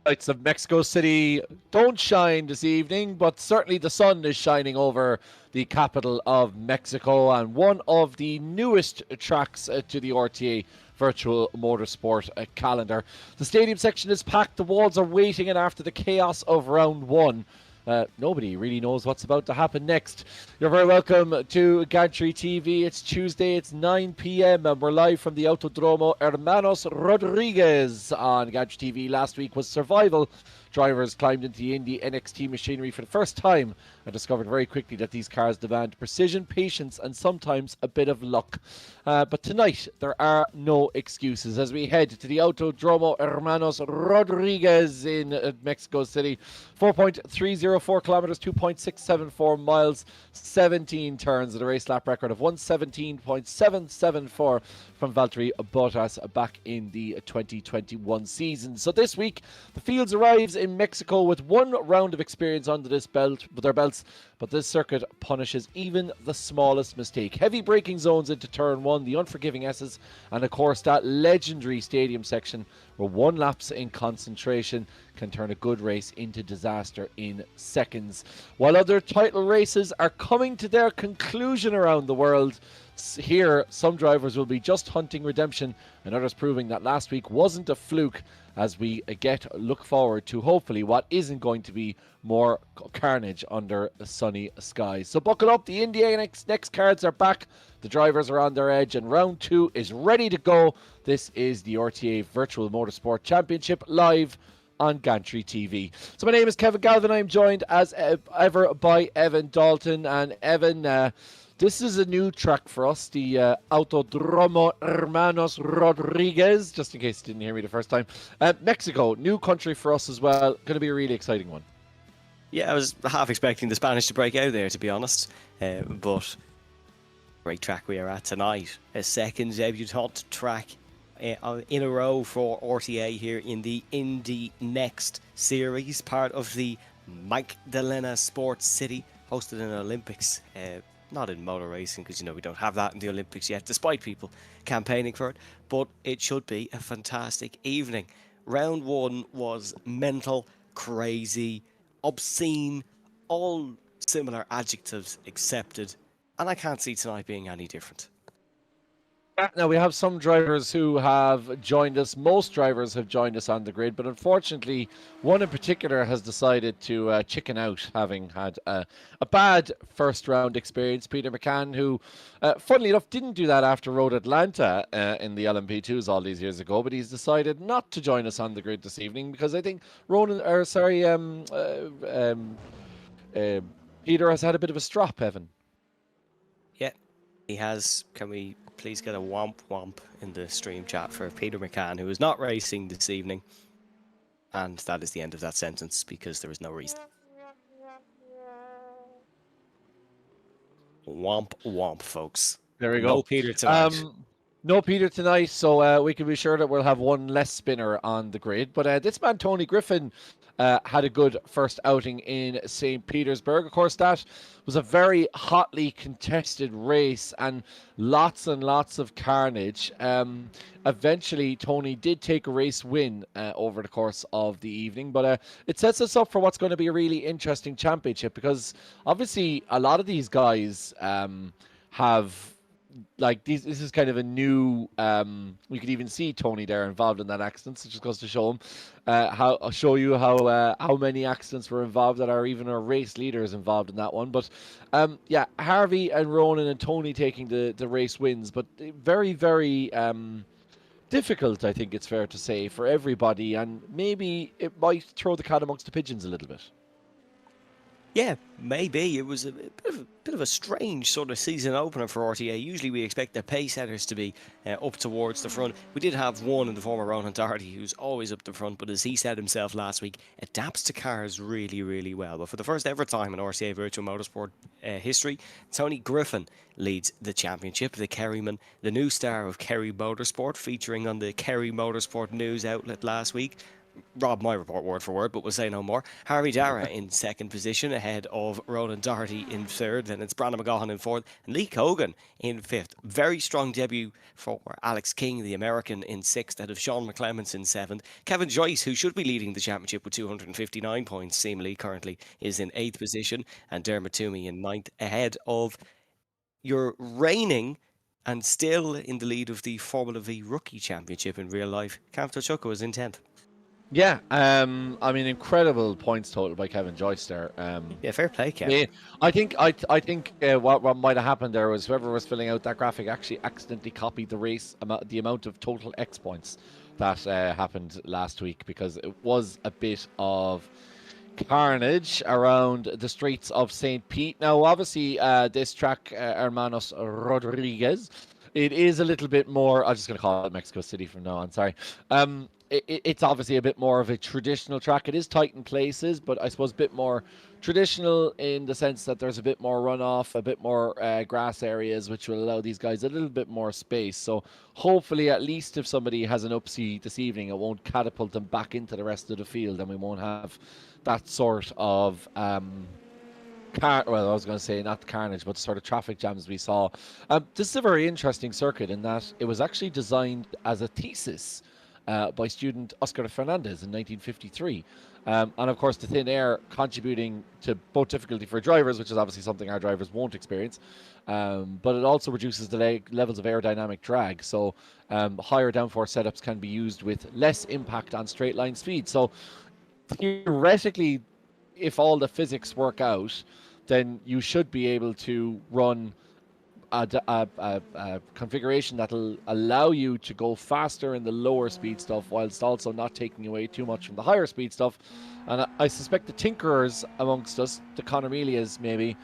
Lights of Mexico City don't shine this evening, but certainly the sun is shining over the capital of Mexico and one of the newest tracks to the RTA virtual motorsport calendar. The stadium section is packed, the walls are waiting, and after the chaos of round one, nobody really knows what's about to happen next. You're very welcome to Gantry TV. It's Tuesday, it's 9 p.m. and we're live from the Autódromo Hermanos Rodriguez on Gantry TV. Last week was survival. Drivers climbed into the indyNXT machinery for the first time and discovered very quickly that these cars demand precision, patience, and sometimes a bit of luck. But tonight, there are no excuses as we head to the Autódromo Hermanos Rodriguez in Mexico City. 4.304 kilometers, 2.674 miles, 17 turns at a race lap record of 117.774 from Valtteri Bottas back in the 2021 season. So this week, the fields arrives in Mexico with one round of experience under their belts, but this circuit punishes even the smallest mistake. Heavy braking zones into turn one, the unforgiving S's, and of course that legendary stadium section where one lapse in concentration can turn a good race into disaster in seconds. While other title races are coming to their conclusion around the world, here some drivers will be just hunting redemption and others proving that last week wasn't a fluke, as we look forward to hopefully what isn't going to be more carnage under sunny skies. So buckle up, the indyNXT cards are back, the drivers are on their edge, and round two is ready to go. This is the RTA Virtual Motorsport Championship live on Gantry TV. So my name is Kevin Galvin. I'm joined as ever by Evan Dalton. And Evan, this is a new track for us, the Autódromo Hermanos Rodriguez, just in case you didn't hear me the first time. Mexico, new country for us as well. Going to be a really exciting one. Yeah, I was half expecting the Spanish to break out there, to be honest. But great track we are at tonight. A second debutante track in a row for RTA here in the indyNXT series, part of the Magdalena Sports City, hosted in Olympics. Not in motor racing, because, we don't have that in the Olympics yet, despite people campaigning for it. But it should be a fantastic evening. Round one was mental, crazy, obscene, all similar adjectives accepted. And I can't see tonight being any different. Now, we have some drivers who have joined us. Most drivers have joined us on the grid, but unfortunately, one in particular has decided to chicken out, having had a bad first-round experience. Peter McCann, who, funnily enough, didn't do that after Road Atlanta in the LMP2s all these years ago, but he's decided not to join us on the grid this evening because I think Peter has had a bit of a strop, Evan. Yeah, he has. Can we please get a womp womp in the stream chat for Peter McCann, who is not racing this evening? And that is the end of that sentence, because there is no reason. Womp womp, folks. There we go. No Peter tonight. No Peter tonight, so we can be sure that we'll have one less spinner on the grid. But this man, Tony Griffin, had a good first outing in St. Petersburg. Of course, that was a very hotly contested race and lots of carnage. Eventually, Tony did take a race win over the course of the evening, but it sets us up for what's going to be a really interesting championship, because obviously a lot of these guys have... this is kind of a new. We could even see Tony there involved in that accident, so it just goes to show him how many accidents were involved that are even our race leaders involved in that one. But yeah, Harvey and Ronan and Tony taking the race wins, but very difficult, I think it's fair to say, for everybody, and maybe it might throw the cat amongst the pigeons a little bit. Yeah, maybe. It was a bit of a strange sort of season opener for RTA. Usually we expect their pace setters to be up towards the front. We did have one in the former Ronan Doherty, who's always up the front, but as he said himself last week, adapts to cars really well. But for the first ever time in RTA Virtual Motorsport history, Tony Griffin leads the championship. The Kerryman, the new star of Kerry Motorsport, featuring on the Kerry Motorsport news outlet last week. rob my report word for word, but we'll say no more. Harvey Dara in second position, ahead of Ronan Doherty in third. Then it's Brandon McGaughan in fourth, and Lee Cogan in fifth. Very strong debut for Alex King, the American, in sixth, ahead of Sean McClements in seventh. Kevin Joyce, who should be leading the championship with 259 points, seemingly currently is in eighth position, and Dermot Toomey in ninth, ahead of your reigning and still in the lead of the Formula V Rookie Championship in real life, Cam Tochukka was in 10th. Yeah, I mean, incredible points total by Kevin Joyce there. Yeah, fair play, Kev. Yeah, I think what might have happened there was whoever was filling out that graphic actually accidentally copied the race the amount of total X points that happened last week, because it was a bit of carnage around the streets of St. Pete. Now, obviously, this track, Hermanos Rodriguez, it is a little bit more. I'm just going to call it Mexico City from now on. Sorry. It's obviously a bit more of a traditional track. It is tight in places, but I suppose a bit more traditional in the sense that there's a bit more runoff, a bit more grass areas, which will allow these guys a little bit more space. So hopefully, at least if somebody has an upsie this evening, it won't catapult them back into the rest of the field, and we won't have that sort of well, I was going to say not carnage, but sort of traffic jams we saw. This is a very interesting circuit in that it was actually designed as a thesis by student Oscar Fernandez in 1953. And of course, the thin air contributing to both difficulty for drivers, which is obviously something our drivers won't experience, but it also reduces the levels of aerodynamic drag. So higher downforce setups can be used with less impact on straight line speed. So theoretically, if all the physics work out, then you should be able to run a configuration that'll allow you to go faster in the lower speed stuff, whilst also not taking away too much from the higher speed stuff. And I suspect the tinkerers amongst us, the Connemelias maybe,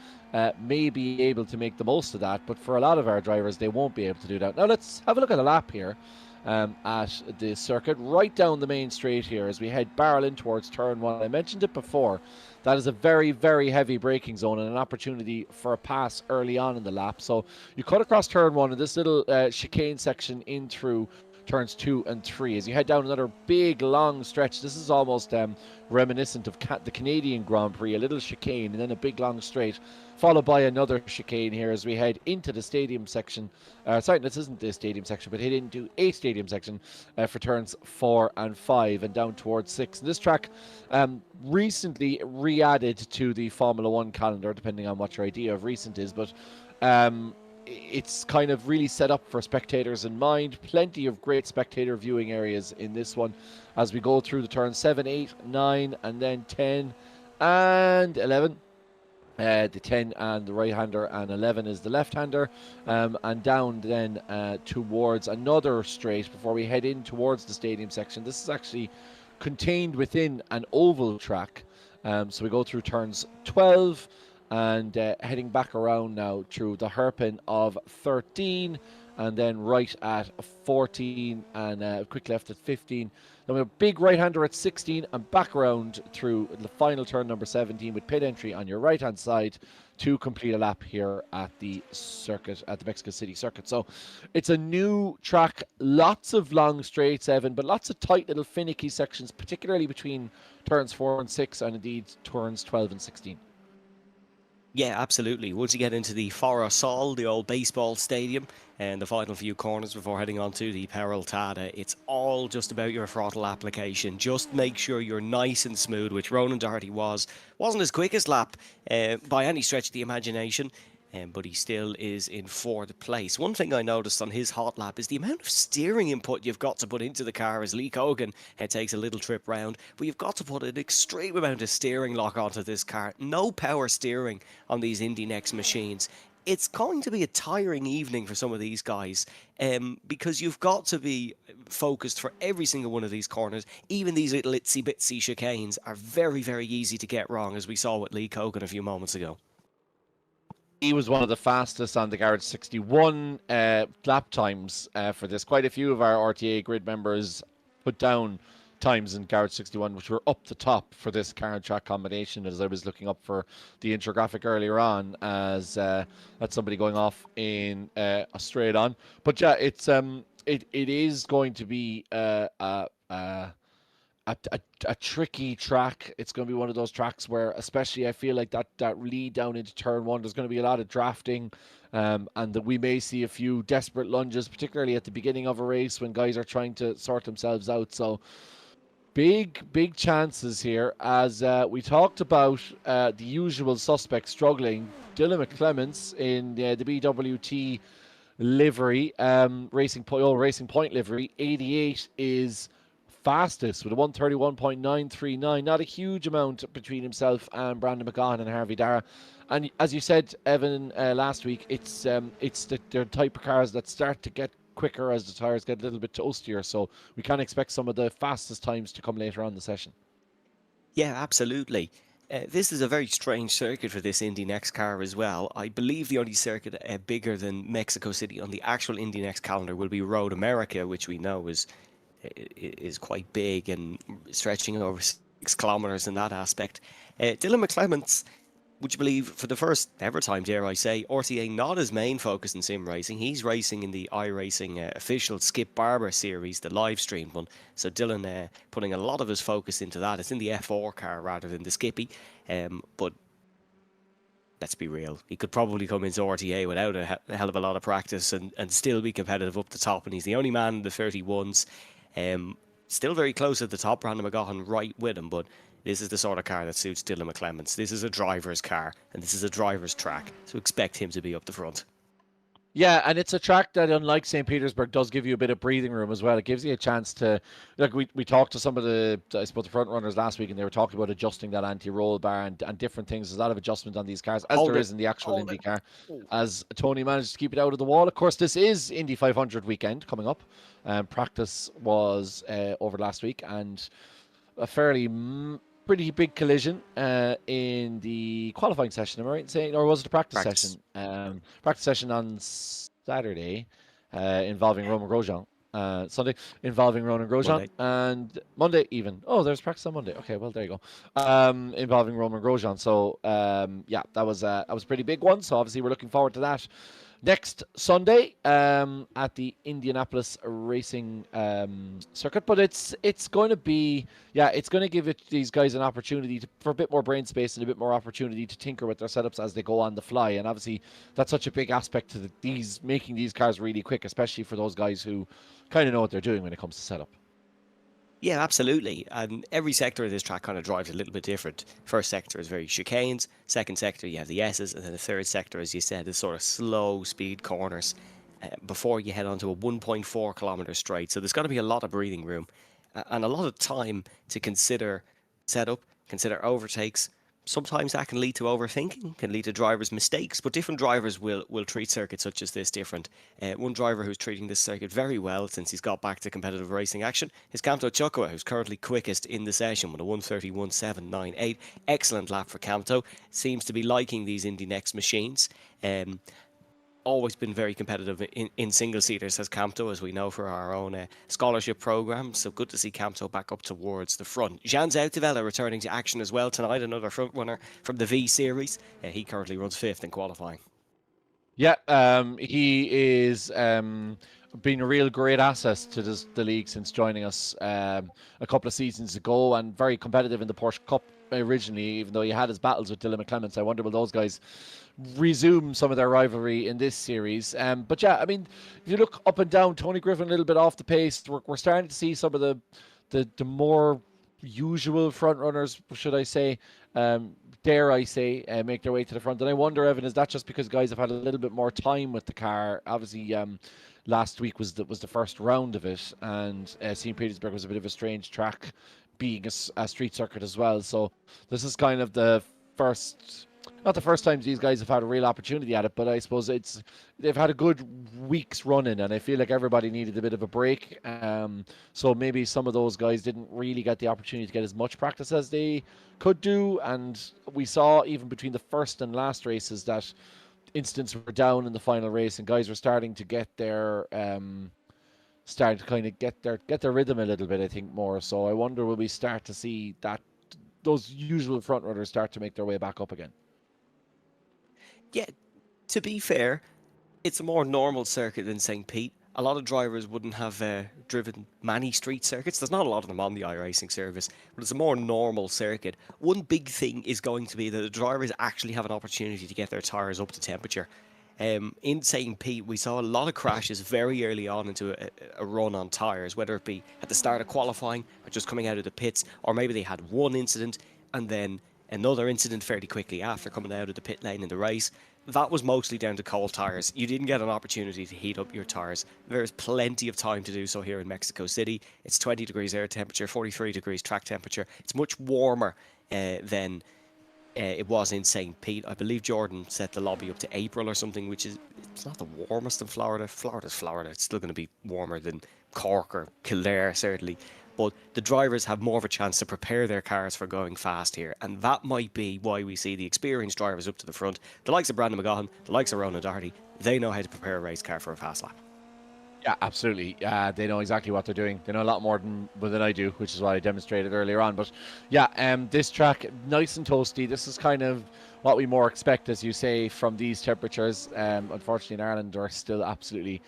may be able to make the most of that. But for a lot of our drivers, they won't be able to do that. Now let's have a look at a lap here at the circuit, right down the main straight here as we head barrel in towards turn one. I mentioned it before. That is a very, very heavy braking zone and an opportunity for a pass early on in the lap. So you cut across turn one in this little chicane section in through turns 2 and 3 as you head down another big long stretch. This is almost reminiscent of the Canadian Grand Prix, a little chicane and then a big long straight, followed by another chicane here as we head into the stadium section. Sorry, this isn't the stadium section, but head into a stadium section for turns 4 and 5 and down towards 6. And this track recently re-added to the Formula 1 calendar, depending on what your idea of recent is, but it's kind of really set up for spectators in mind. Plenty of great spectator viewing areas in this one as we go through the turns 7, 8, 9, and then 10 and 11. The 10 and the right-hander, and 11 is the left-hander, and down then towards another straight before we head in towards the stadium section. This is actually contained within an oval track, so we go through turns 12 and heading back around now through the hairpin of 13 and then right at 14 and quick left at 15. Then we have a big right-hander at 16 and back around through the final turn number 17 with pit entry on your right-hand side to complete a lap here at the circuit, at the Mexico City circuit. So it's a new track, lots of long straights, Evan, but lots of tight little finicky sections, particularly between turns 4 and 6 and indeed turns 12 and 16. Yeah, absolutely. Once you get into the Foro Sol, the old baseball stadium, and the final few corners before heading on to the Peraltada, it's all just about your throttle application. Just make sure you're nice and smooth, which Ronan Doherty wasn't his quickest lap by any stretch of the imagination. But he still is in fourth place. One thing I noticed on his hot lap is the amount of steering input you've got to put into the car as Lee Cogan takes a little trip round. But you've got to put an extreme amount of steering lock onto this car. No power steering on these indyNXT machines. It's going to be a tiring evening for some of these guys because you've got to be focused for every single one of these corners. Even these little itsy-bitsy chicanes are very, very easy to get wrong, as we saw with Lee Cogan a few moments ago. He was one of the fastest on the Garage 61 lap times for this. Quite a few of our RTA grid members put down times in Garage 61, which were up the top for this car and track combination, as I was looking up for the infographic earlier on, as that's somebody going off in a straight on. But yeah, it's it is going to be a tricky track. It's going to be one of those tracks where, especially, I feel like that lead down into turn one, there's going to be a lot of drafting, and that we may see a few desperate lunges, particularly at the beginning of a race when guys are trying to sort themselves out. So big chances here, as we talked about the usual suspects struggling. Dylan McClements in the BWT livery, Racing Point livery, 88 is fastest with a 131.939. Not a huge amount between himself and Brandon McGahan and Harvey Dara. And as you said, Evan, last week, they're type of cars that start to get quicker as the tyres get a little bit toastier. So we can expect some of the fastest times to come later on in the session. Yeah, absolutely. This is a very strange circuit for this IndyNXT car as well. I believe the only circuit bigger than Mexico City on the actual IndyNXT calendar will be Road America, which we know is quite big and stretching over 6 kilometers in that aspect. Dylan McClements, would you believe, for the first ever time, dare I say, RTA not his main focus in sim racing. He's racing in the iRacing official Skip Barber series, the live stream one. So Dylan putting a lot of his focus into that. It's in the F4 car rather than the Skippy. But let's be real, he could probably come into RTA without a hell of a lot of practice and still be competitive up the top. And he's the only man in the 31s. Still very close at the top, Brandon McGahan right with him, but this is the sort of car that suits Dylan McClements. This is a driver's car, and this is a driver's track, so expect him to be up the front. Yeah, and it's a track that, unlike St. Petersburg, does give you a bit of breathing room as well. It gives you a chance to, like, we talked to some of the, I suppose, the front runners last week, and they were talking about adjusting that anti-roll bar and different things. There's a lot of adjustment on these cars, as there is in the actual Indy car, as Tony managed to keep it out of the wall. Of course, this is Indy 500 weekend coming up. Practice was over last week, and a fairly pretty big collision in the qualifying session. Am I right in saying, or was it the practice session? Practice session on Saturday involving Roman Grosjean. Sunday involving Roman Grosjean, and Monday even. Oh, there's practice on Monday. Okay, well there you go. Involving Roman Grosjean. So yeah, that was a pretty big one. So obviously we're looking forward to that. Next Sunday at the Indianapolis Racing Circuit, but it's going to be, yeah, it's going to give these guys an opportunity for a bit more brain space and a bit more opportunity to tinker with their setups as they go on the fly. And obviously, that's such a big aspect to making these cars really quick, especially for those guys who kind of know what they're doing when it comes to setup. Yeah, absolutely. And every sector of this track kind of drives a little bit different. First sector is very chicanes. Second sector, you have the S's. And then the third sector, as you said, is sort of slow speed corners before you head onto a 1.4 kilometer straight. So there's got to be a lot of breathing room and a lot of time to consider setup, consider overtakes. Sometimes that can lead to overthinking, can lead to drivers' mistakes, but different drivers will treat circuits such as this different. One driver who's treating this circuit very well since he's got back to competitive racing action is Kamto Chukwa, who's currently quickest in the session with a 1:31.798. Excellent lap for Kamto. Seems to be liking these IndyNXT machines. Always been very competitive in single-seaters as Kamto, as we know for our own scholarship program. So good to see Kamto back up towards the front. Jan Zoutevella returning to action as well tonight, another front runner from the V Series. He currently runs 5th in qualifying. Yeah, he is been a real great asset to the league since joining us a couple of seasons ago, and very competitive in the Porsche Cup originally, even though he had his battles with Dylan McClements. I wonder will those guys resume some of their rivalry in this series. But yeah, I mean, if you look up and down, Tony Griffin a little bit off the pace. We're starting to see some of the more usual front runners, should I say, dare I say, make their way to the front. And I wonder, Evan, is that just because guys have had a little bit more time with the car? Obviously, last week was the first round of it, and St. Petersburg was a bit of a strange track, being a street circuit as well. So this is kind of the first, not the first time these guys have had a real opportunity at it, but I suppose they've had a good week's running, and I feel like everybody needed a bit of a break. So maybe some of those guys didn't really get the opportunity to get as much practice as they could do. And we saw even between the first and last races that incidents were down in the final race, and guys were starting to get their starting to kind of get their rhythm a little bit, I think, more. So I wonder, will we start to see that those usual front runners start to make their way back up again? Yeah, to be fair, it's a more normal circuit than St. Pete. a lot of drivers wouldn't have driven many street circuits. There's not a lot of them on the iRacing service, but it's a more normal circuit. One big thing is going to be that the drivers actually have an opportunity to get their tyres up to temperature. In St. Pete, we saw a lot of crashes very early on into a run on tyres, whether it be at the start of qualifying or just coming out of the pits, or maybe they had one incident and then another incident fairly quickly after coming out of the pit lane in the race. That was mostly down to cold tyres. You didn't get an opportunity to heat up your tyres. There's plenty of time to do so here in Mexico City. It's 20 degrees air temperature, 43 degrees track temperature. It's much warmer than it was in St. Pete. I believe Jordan set the lobby up to April or something, which is, it's not the warmest in Florida. Florida's Florida. It's still going to be warmer than Cork or Kildare, certainly. But the drivers have more of a chance to prepare their cars for going fast here. And that might be why we see the experienced drivers up to the front. The likes of Brandon McGaughan, the likes of Ronan Doherty, they know how to prepare a race car for a fast lap. Yeah, absolutely. They know exactly what they're doing. They know a lot more than I do, which is what I demonstrated earlier on. But yeah, this track, nice and toasty. This is kind of what we more expect, as you say, from these temperatures. Unfortunately, in Ireland, we're still absolutely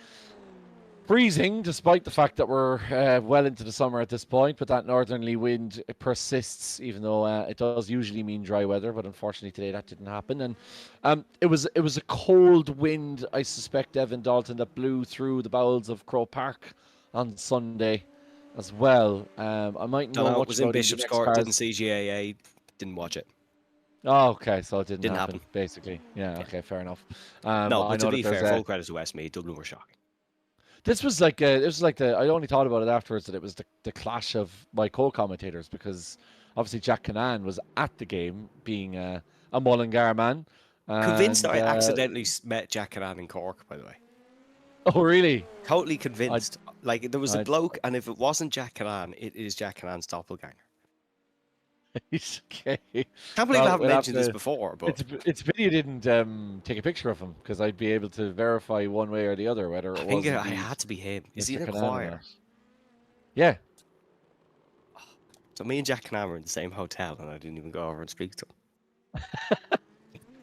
freezing, despite the fact that we're well into the summer at this point. But that northerly wind persists, even though it does usually mean dry weather. But unfortunately today that didn't happen. And it was a cold wind, I suspect, Evan Dalton, that blew through the bowels of Croke Park on Sunday as well. I might know much it was in about Bishop's EasyNXT Court, cars. didn't see GAA, didn't watch it. Oh, okay, so it didn't Didn't happen, happen. basically. Yeah, okay, fair enough. No, I but to know be that fair, there's full credit to Westmeath, Dublin were shocking. This was like I only thought about it afterwards that it was the clash of my co-commentators, because obviously Jack Canan was at the game, being a Mullingar man. Convinced And, I accidentally met Jack Canan in Cork, by the way. Oh, really? Totally convinced. Like, there was a I'd- bloke, and if it wasn't Jack Canan, it is Jack Canan's doppelganger. Okay. Can't believe I haven't we'll have mentioned this to- before, but It's a pity you didn't take a picture of him, because I'd be able to verify one way or the other whether it I think was it indeed had to be him. Is he Mr. in a Canan or choir? not. Yeah. So me and Jack Canan were in the same hotel, and I didn't even go over and speak to him.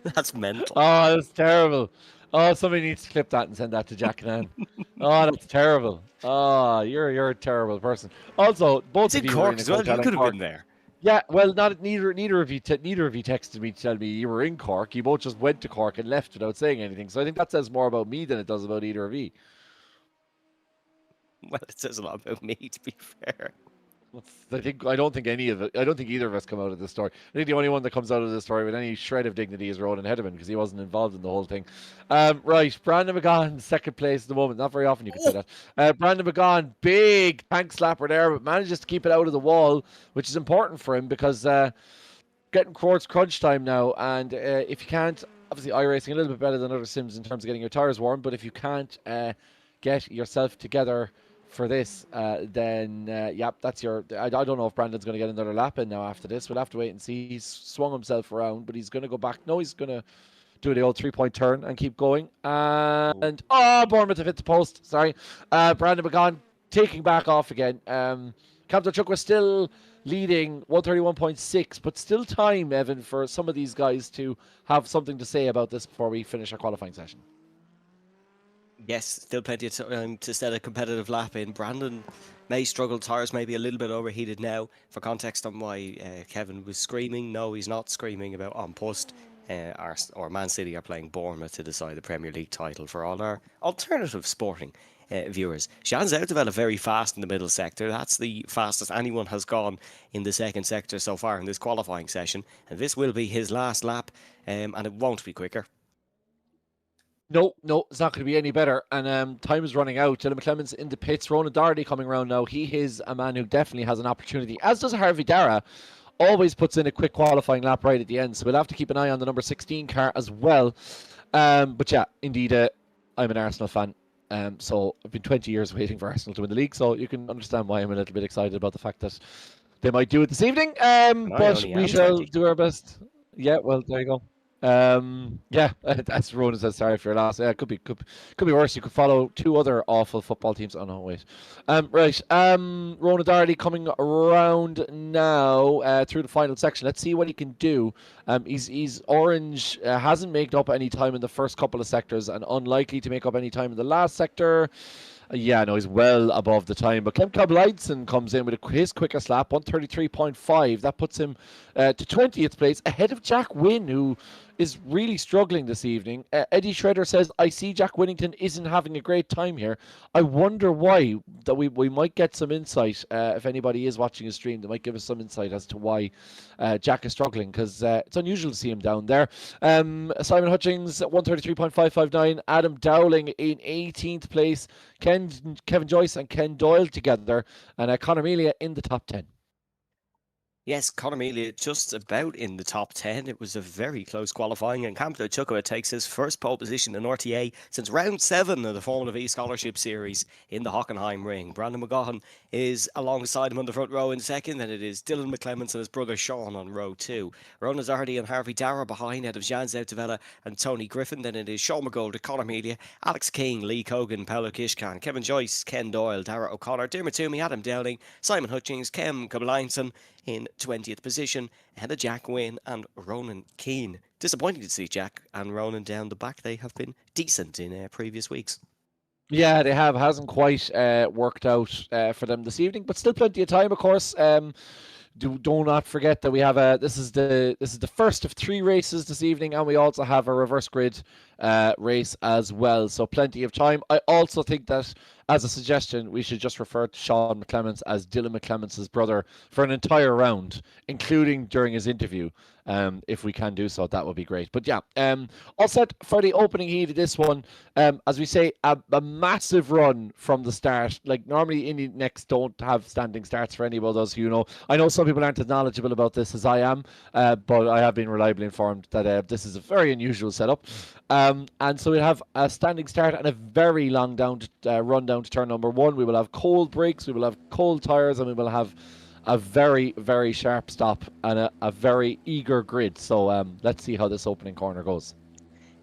That's mental. Oh, that's terrible. Oh, somebody needs to clip that and send that to Jack Canan. Oh, that's terrible. Oh, you're a terrible person. Also, both It's of in you were Cork in a as well. hotel You in could have Cork. been there. Yeah, well, neither of you texted me to tell me you were in Cork. You both just went to Cork and left without saying anything. So I think that says more about me than it does about either of you. Well, it says a lot about me, to be fair. I don't think either of us come out of this story. I think the only one that comes out of this story with any shred of dignity is Ronan Hedeman, because he wasn't involved in the whole thing. Right, Brandon McGaughan, second place at the moment. Not very often you can say that. Brandon McGaughan, big tank slapper there, but manages to keep it out of the wall, which is important for him, because getting towards crunch time now, and if you can't, obviously iRacing a little bit better than other sims in terms of getting your tires warm, but if you can't get yourself together for this, then that's your. I don't know if Brandon's going to get another lap in now after this. We'll have to wait and see. He's swung himself around, but he's going to go back. No, he's going to do the old 3-point turn and keep going. And Bournemouth have hit the post. Sorry, Brandon McGaughan taking back off again. Kamtarchuk was still leading 131.6, but still time, Evan, for some of these guys to have something to say about this before we finish our qualifying session. Yes, still plenty of time to set a competitive lap in. Brandon may struggle. Tires may be a little bit overheated now. For context on why Kevin was screaming, no, he's not screaming about on post. Or Man City are playing Bournemouth to decide the Premier League title for all our alternative sporting viewers. Sean Zouteveld very fast in the middle sector. That's the fastest anyone has gone in the second sector so far in this qualifying session. And this will be his last lap, and it won't be quicker. No, it's not going to be any better. And time is running out. Dylan McClement's in the pits. Ronan Doherty coming around now. He is a man who definitely has an opportunity, as does Harvey Dara. Always puts in a quick qualifying lap right at the end. So we'll have to keep an eye on the number 16 car as well. But yeah, indeed, I'm an Arsenal fan. So I've been 20 years waiting for Arsenal to win the league. So you can understand why I'm a little bit excited about the fact that they might do it this evening. But we shall do our best. Yeah, well, there you go. As Ronan says, sorry for your loss. Yeah, it could be worse. You could follow two other awful football teams. Oh no, wait. Right. Ronan Doherty coming around now through the final section. Let's see what he can do. He's orange. Hasn't made up any time in the first couple of sectors, and unlikely to make up any time in the last sector. Yeah, no, he's well above the time. But Clem Cablaidson comes in with his quickest lap, 133.5. That puts him to 20th place, ahead of Jack Wynn, who is really struggling this evening. Eddie Shredder says, I see Jack Winnington isn't having a great time here. I wonder why. That we might get some insight. If anybody is watching his stream, they might give us some insight as to why Jack is struggling, because it's unusual to see him down there. Simon Hutchings, 133.559. Adam Dowling in 18th place. Kevin Joyce and Ken Doyle together. And Conor Melia in the top 10. Yes, Conor Melia just about in the top 10. It was a very close qualifying, and Campto Chukwa takes his first pole position in RTA since round 7 of the Formula V Scholarship Series in the Hockenheim Ring. Brandon McGaughan is alongside him on the front row in second, and it is Dylan McClements and his brother Sean on row 2. Ronan Doherty and Harvey Dara behind, ahead of Jan Zoutavella and Tony Griffin. Then it is Sean McGoldrick, Conor Melia, Alex King, Lee Cogan, Paolo Kishkan, Kevin Joyce, Ken Doyle, Dara O'Connor, Dermot Toomey, Adam Dowling, Simon Hutchings, Kem Kablainson in 20th position, ahead of Jack Wynn and Ronan Keane. Disappointing to see Jack and Ronan down the back. They have been decent in previous weeks. Yeah, they have. Hasn't quite worked out for them this evening, but still plenty of time, of course. Do not forget that we have this is the first of 3 races this evening, and we also have a reverse grid race as well, so plenty of time. I also think that, as a suggestion, we should just refer to Sean McClements as Dylan McClements' brother for an entire round, including during his interview. If we can do so, that would be great. But yeah, all set for the opening heat of this one. As we say, a massive run from the start. Like, normally indyNXT don't have standing starts for any of those, you know. I know some people aren't as knowledgeable about this as I am, but I have been reliably informed that this is a very unusual setup. And so we'll have a standing start and a very long run down to turn number 1. We will have cold brakes, we will have cold tyres, and we will have a very, very sharp stop and a very eager grid. So let's see how this opening corner goes.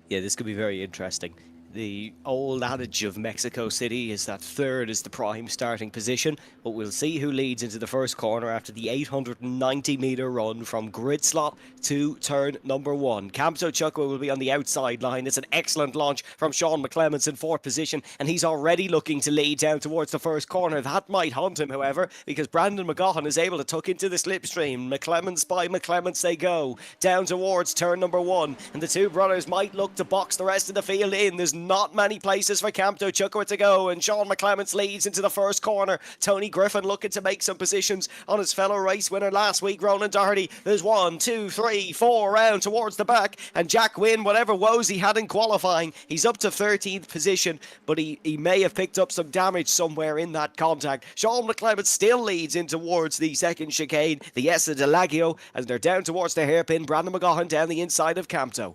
Yeah, this could be very interesting. The old adage of Mexico City is that third is the prime starting position, but we'll see who leads into the first corner after the 890-metre run from grid slot to turn number 1. Campto Chukwa will be on the outside line. It's an excellent launch from Sean McClements in 4th position, and he's already looking to lead down towards the first corner. That might haunt him, however, because Brandon McGaughan is able to tuck into the slipstream. McClements by McClements they go, down towards turn number 1, and the two brothers might look to box the rest of the field in. There's not many places for Campto Chukwa to go, and Sean McClements leads into the first corner. Tony Griffin looking to make some positions on his fellow race winner last week, Ronan Doherty. There's 1, 2, 3, 4 round towards the back, and Jack Wynn, whatever woes he had in qualifying, he's up to 13th position, but he may have picked up some damage somewhere in that contact. Sean McClements still leads in towards the second chicane, the Essa de Lagio, as they're down towards the hairpin. Brandon McGaughan down the inside of Campto.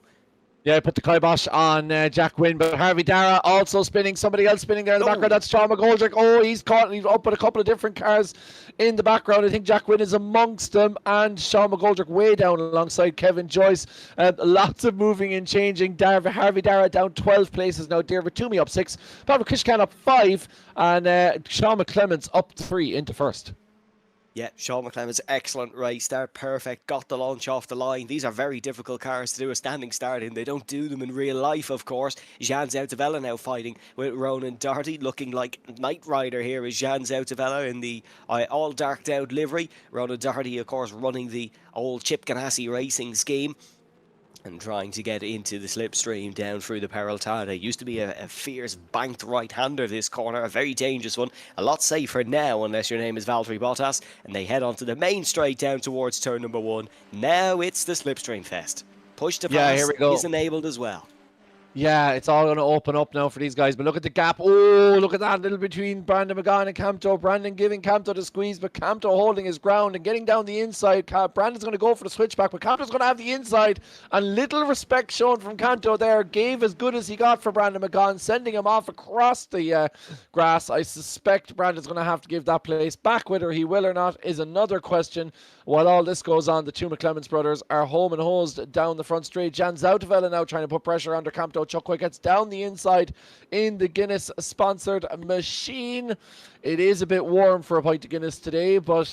Yeah, I put the kibosh on Jack Wynn, but Harvey Dara also spinning. Somebody else spinning there in the background. That's Sean McGoldrick. Oh, he's caught. He's up with a couple of different cars in the background. I think Jack Wynn is amongst them, and Sean McGoldrick way down alongside Kevin Joyce. Lots of moving and changing. Harvey Dara down 12 places now. Dermot Toomey up 6. Paolo Kishkan up 5, and Sean McClements up 3 into first. Yeah, Sean McClements, excellent race there, perfect, got the launch off the line. These are very difficult cars to do a standing start in. They don't do them in real life, of course. Jan Zoutavella now fighting with Ronan Doherty, looking like Knight Rider here is Jan Zoutavella in the all darked out livery. Ronan Doherty, of course, running the old Chip Ganassi racing scheme and trying to get into the slipstream down through the Peraltada. Used to be a fierce banked right-hander this corner, a very dangerous one. A lot safer now unless your name is Valtteri Bottas, and they head onto the main straight down towards turn number 1. Now it's the slipstream fest. Push to pass here we go. is enabled as well. Yeah, it's all going to open up now for these guys. But look at the gap. Oh, look at that little between Brandon McGaughan and Campto. Brandon giving Campto the squeeze, but Campto holding his ground and getting down the inside. Brandon's going to go for the switchback, but Campto's going to have the inside. And little respect shown from Campto there. Gave as good as he got for Brandon McGaughan, sending him off across the grass. I suspect Brandon's going to have to give that place back. Whether he will or not is another question. While all this goes on, the two McClements brothers are home and hosed down the front straight. Jan Zoutavella now trying to put pressure under Campto. Chukwa gets down the inside in the Guinness-sponsored machine. It is a bit warm for a pint of Guinness today, but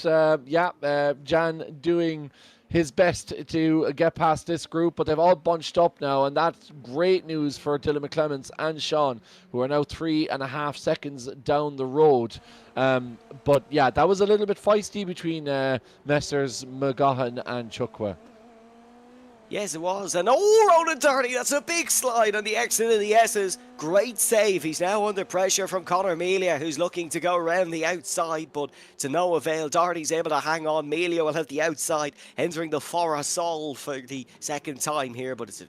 Jan doing his best to get past this group, but they've all bunched up now, and that's great news for Dylan McClements and Sean, who are now 3.5 seconds down the road. But yeah, that was a little bit feisty between Messrs McGahan and Chukwa. Yes, it was. And oh, Ronan Doherty, that's a big slide on the exit of the S's. Great save. He's now under pressure from Conor Melia, who's looking to go around the outside, but to no avail. Doherty's able to hang on. Melia will have the outside, entering the Forasol for the second time here, but it's a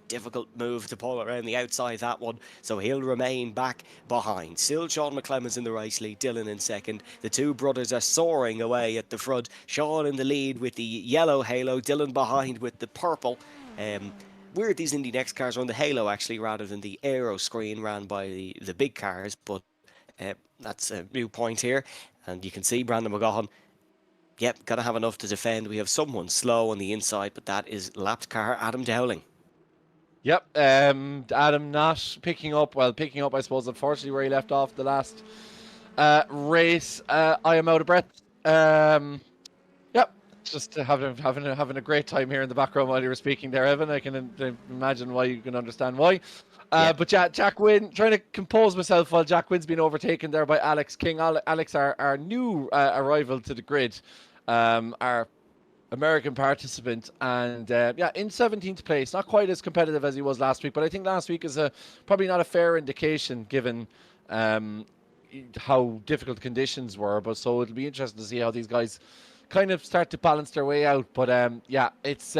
difficult move to pull around the outside, that one, so he'll remain back behind. Still Sean McClemens in the race lead, Dylan in second. The two brothers are soaring away at the front. Sean in the lead with the yellow halo, Dylan behind with the purple. Weird these indyNXT cars are on the halo actually rather than the aero screen ran by the big cars, but that's a new point here. And you can see Brandon McGahan, yep, gotta have enough to defend. We have someone slow on the inside, but that is lapped car Adam Dowling. Yep, Adam not picking up, I suppose, unfortunately, where he left off the last race. I am out of breath. Yep, just having a great time here in the background while you were speaking there, Evan. I can imagine why, you can understand why. But yeah, Jack Wynn, trying to compose myself while Jack Wynn's been overtaken there by Alex King. Alex, our new arrival to the grid, our American participant, and yeah, in 17th place, not quite as competitive as he was last week, but I think last week is probably not a fair indication given how difficult conditions were. But so it'll be interesting to see how these guys kind of start to balance their way out. But yeah, it's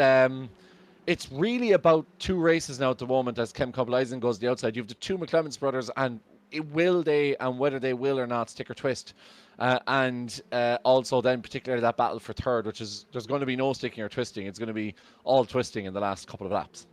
really about two races now at the moment as Kem Koppel-Eisen goes to the outside. You have the two McClemens brothers, and will they, and whether they will or not, stick or twist. And also then particularly that battle for third, which is, there's going to be no sticking or twisting. It's going to be all twisting in the last couple of laps.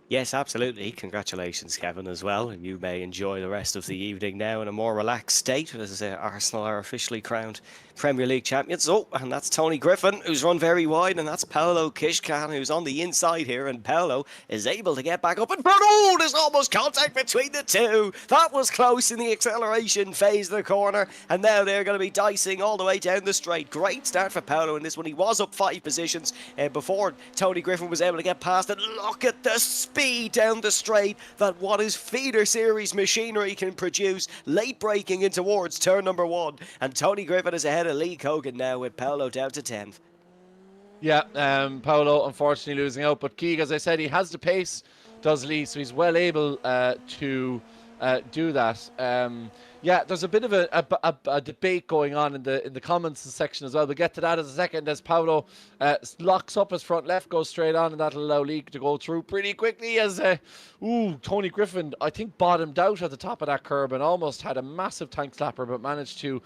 Yes, absolutely. Congratulations, Kevin, as well. And you may enjoy the rest of the evening now in a more relaxed state as Arsenal are officially crowned Premier League champions. Oh, and that's Tony Griffin, who's run very wide, and that's Paolo Kishkan, who's on the inside here, and Paolo is able to get back up in front. Oh, there's almost contact between the two. That was close in the acceleration phase of the corner, and now they're going to be dicing all the way down the straight. Great start for Paolo in this one. He was up 5 positions before Tony Griffin was able to get past it. Look at the speed down the straight that what his feeder series machinery can produce. Late braking in towards turn number 1, and Tony Griffin is ahead of Lee Cogan now with Paolo down to 10th. Yeah, Paolo unfortunately losing out, but Keeg, as I said, he has the pace, does Lee, so he's well able to do that. Yeah, there's a bit of a debate going on in the comments section as well. We'll get to that in a second as Paolo locks up his front left, goes straight on, and that'll allow Lee to go through pretty quickly as Tony Griffin, I think, bottomed out at the top of that curb and almost had a massive tank slapper, but managed to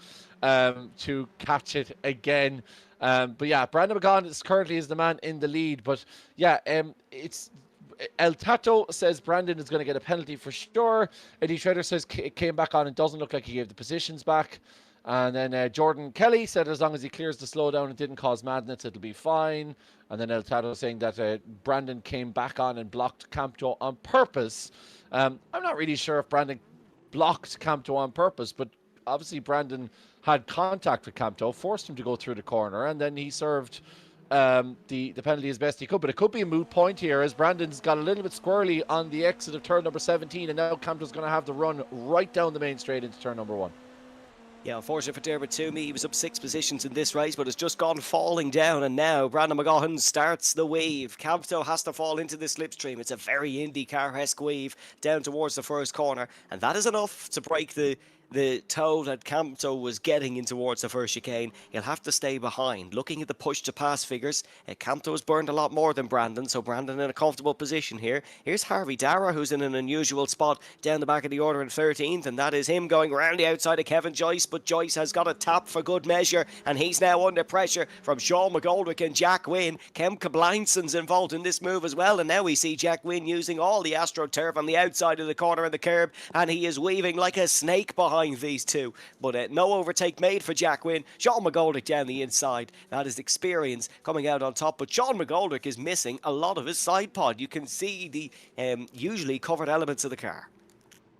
catch it again. But yeah, Brandon McGahan currently is the man in the lead. But yeah, it's El Tato says Brandon is going to get a penalty for sure. Eddie Schrader says it came back on and doesn't look like he gave the positions back. And then Jordan Kelly said as long as he clears the slowdown and didn't cause madness, it'll be fine. And then El Tato saying that Brandon came back on and blocked Campto on purpose. I'm not really sure if Brandon blocked Campto on purpose, but obviously Brandon had contact with Campto, forced him to go through the corner, and then he served the penalty as best he could. But it could be a moot point here as Brandon's got a little bit squirrely on the exit of turn number 17, and now Campto's going to have to run right down the main straight into turn number 1. Yeah, unfortunate for Dermot Toomey. He was up 6 positions in this race, but has just gone falling down. And now Brandon McGahan starts the weave. Campto has to fall into the slipstream. It's a very IndyCar-esque weave down towards the first corner. And that is enough to break the toe that Campto was getting in towards the first chicane. He'll have to stay behind. Looking at the push to pass figures, Campto has burned a lot more than Brandon, so Brandon in a comfortable position here. Here's Harvey Dara, who's in an unusual spot down the back of the order in 13th, and that is him going around the outside of Kevin Joyce, but Joyce has got a tap for good measure, and he's now under pressure from Sean McGoldrick and Jack Wynn. Kem Kableinson's involved in this move as well, and now we see Jack Wynn using all the AstroTurf on the outside of the corner and the curb, and he is weaving like a snake behind these two, but no overtake made for Jack Wynn. Sean McGoldrick down the inside. That is experience coming out on top, but Sean McGoldrick is missing a lot of his side pod. You can see the usually covered elements of the car.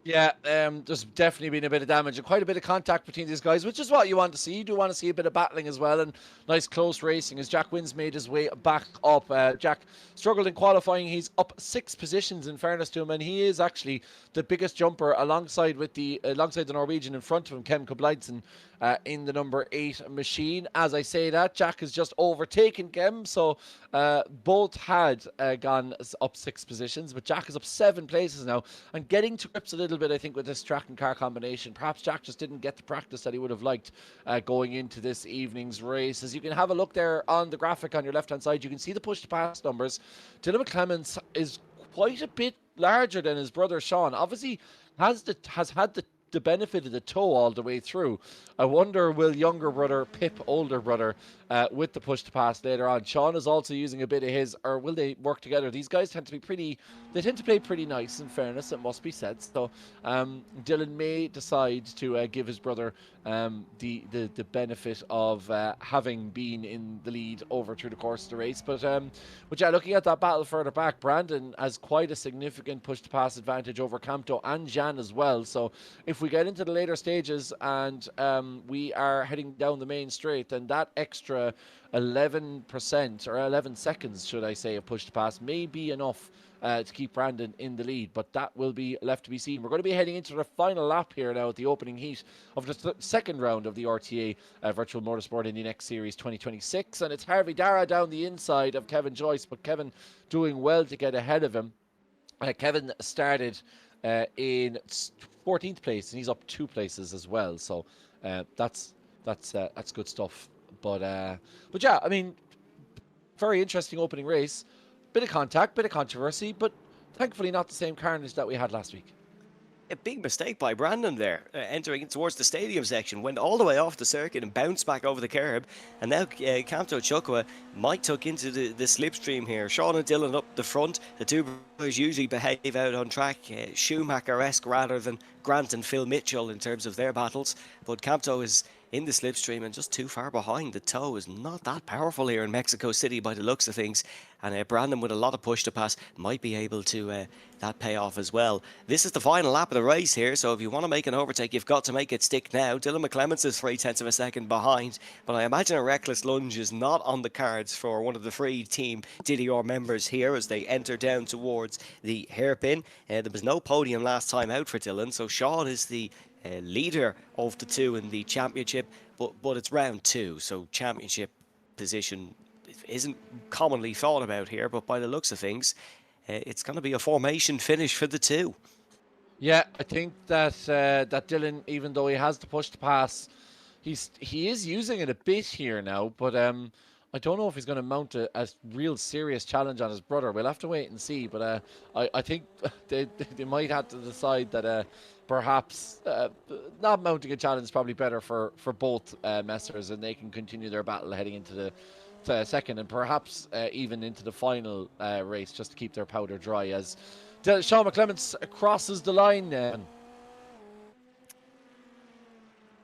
Yeah, there's definitely been a bit of damage and quite a bit of contact between these guys, which is what you want to see. You do want to see a bit of battling as well, and nice close racing as Jack Wins made his way back up. Jack struggled in qualifying. He's up 6 positions in fairness to him, and he is actually the biggest jumper alongside the Norwegian in front of him, Kem Kobleidsen, in the number 8 machine. As I say that, Jack has just overtaken Kem, so both had gone up 6 positions, but Jack is up 7 places now and getting to grips a little bit, I think, with this track and car combination. Perhaps Jack just didn't get the practice that he would have liked going into this evening's race. As you can have a look there on the graphic on your left-hand side, you can see the push-to-pass numbers. Dylan McClements is quite a bit larger than his brother Sean. Obviously, has had the benefit of the toe all the way through. I wonder, will younger brother pip older brother with the push to pass later on? Sean is also using a bit of his, or will they work together? These guys tend to be they tend to play pretty nice, in fairness, it must be said. So Dylan may decide to give his brother the benefit of having been in the lead over through the course of the race. But yeah, looking at that battle further back, Brandon has quite a significant push to pass advantage over Camto and Jan as well. So if we get into the later stages and we are heading down the main straight, then that extra 11% or 11 seconds, should I say, of push to pass may be enough to keep Brandon in the lead, but that will be left to be seen. We're going to be heading into the final lap here now at the opening heat of the second round of the RTA Virtual Motorsport indyNXT Series 2026, and it's Harvey Dara down the inside of Kevin Joyce, but Kevin doing well to get ahead of him. Kevin started in 14th place, and he's up 2 places as well. So that's good stuff. But yeah, I mean, very interesting opening race. Bit of contact, bit of controversy, but thankfully not the same carnage that we had last week. A big mistake by Brandon there, entering towards the stadium section, went all the way off the circuit and bounced back over the curb, and now Camto Chukwa might tuck into the slipstream here. Sean and Dylan up the front. The two brothers usually behave out on track, Schumacher-esque rather than Grant and Phil Mitchell in terms of their battles, but Camto is in the slipstream and just too far behind. The toe is not that powerful here in Mexico City by the looks of things, and Brandon with a lot of push to pass might be able to that pay off as well. This is the final lap of the race here, so if you want to make an overtake, you've got to make it stick now. Dylan McClements is 0.3 of a second behind, but I imagine a reckless lunge is not on the cards for one of the free team Didier members here as they enter down towards the hairpin. There was no podium last time out for Dylan, so Sean is the leader of the two in the championship, but it's round 2, so championship position isn't commonly thought about here, but by the looks of things, it's going to be a formation finish for the two. Yeah, I think that that Dylan, even though he has the push to pass, he is using it a bit here now, but I don't know if he's going to mount a real serious challenge on his brother. We'll have to wait and see, but I think they might have to decide that perhaps not mounting a challenge is probably better for both messers, and they can continue their battle heading into the second and perhaps even into the final race, just to keep their powder dry as Sean McClements crosses the line.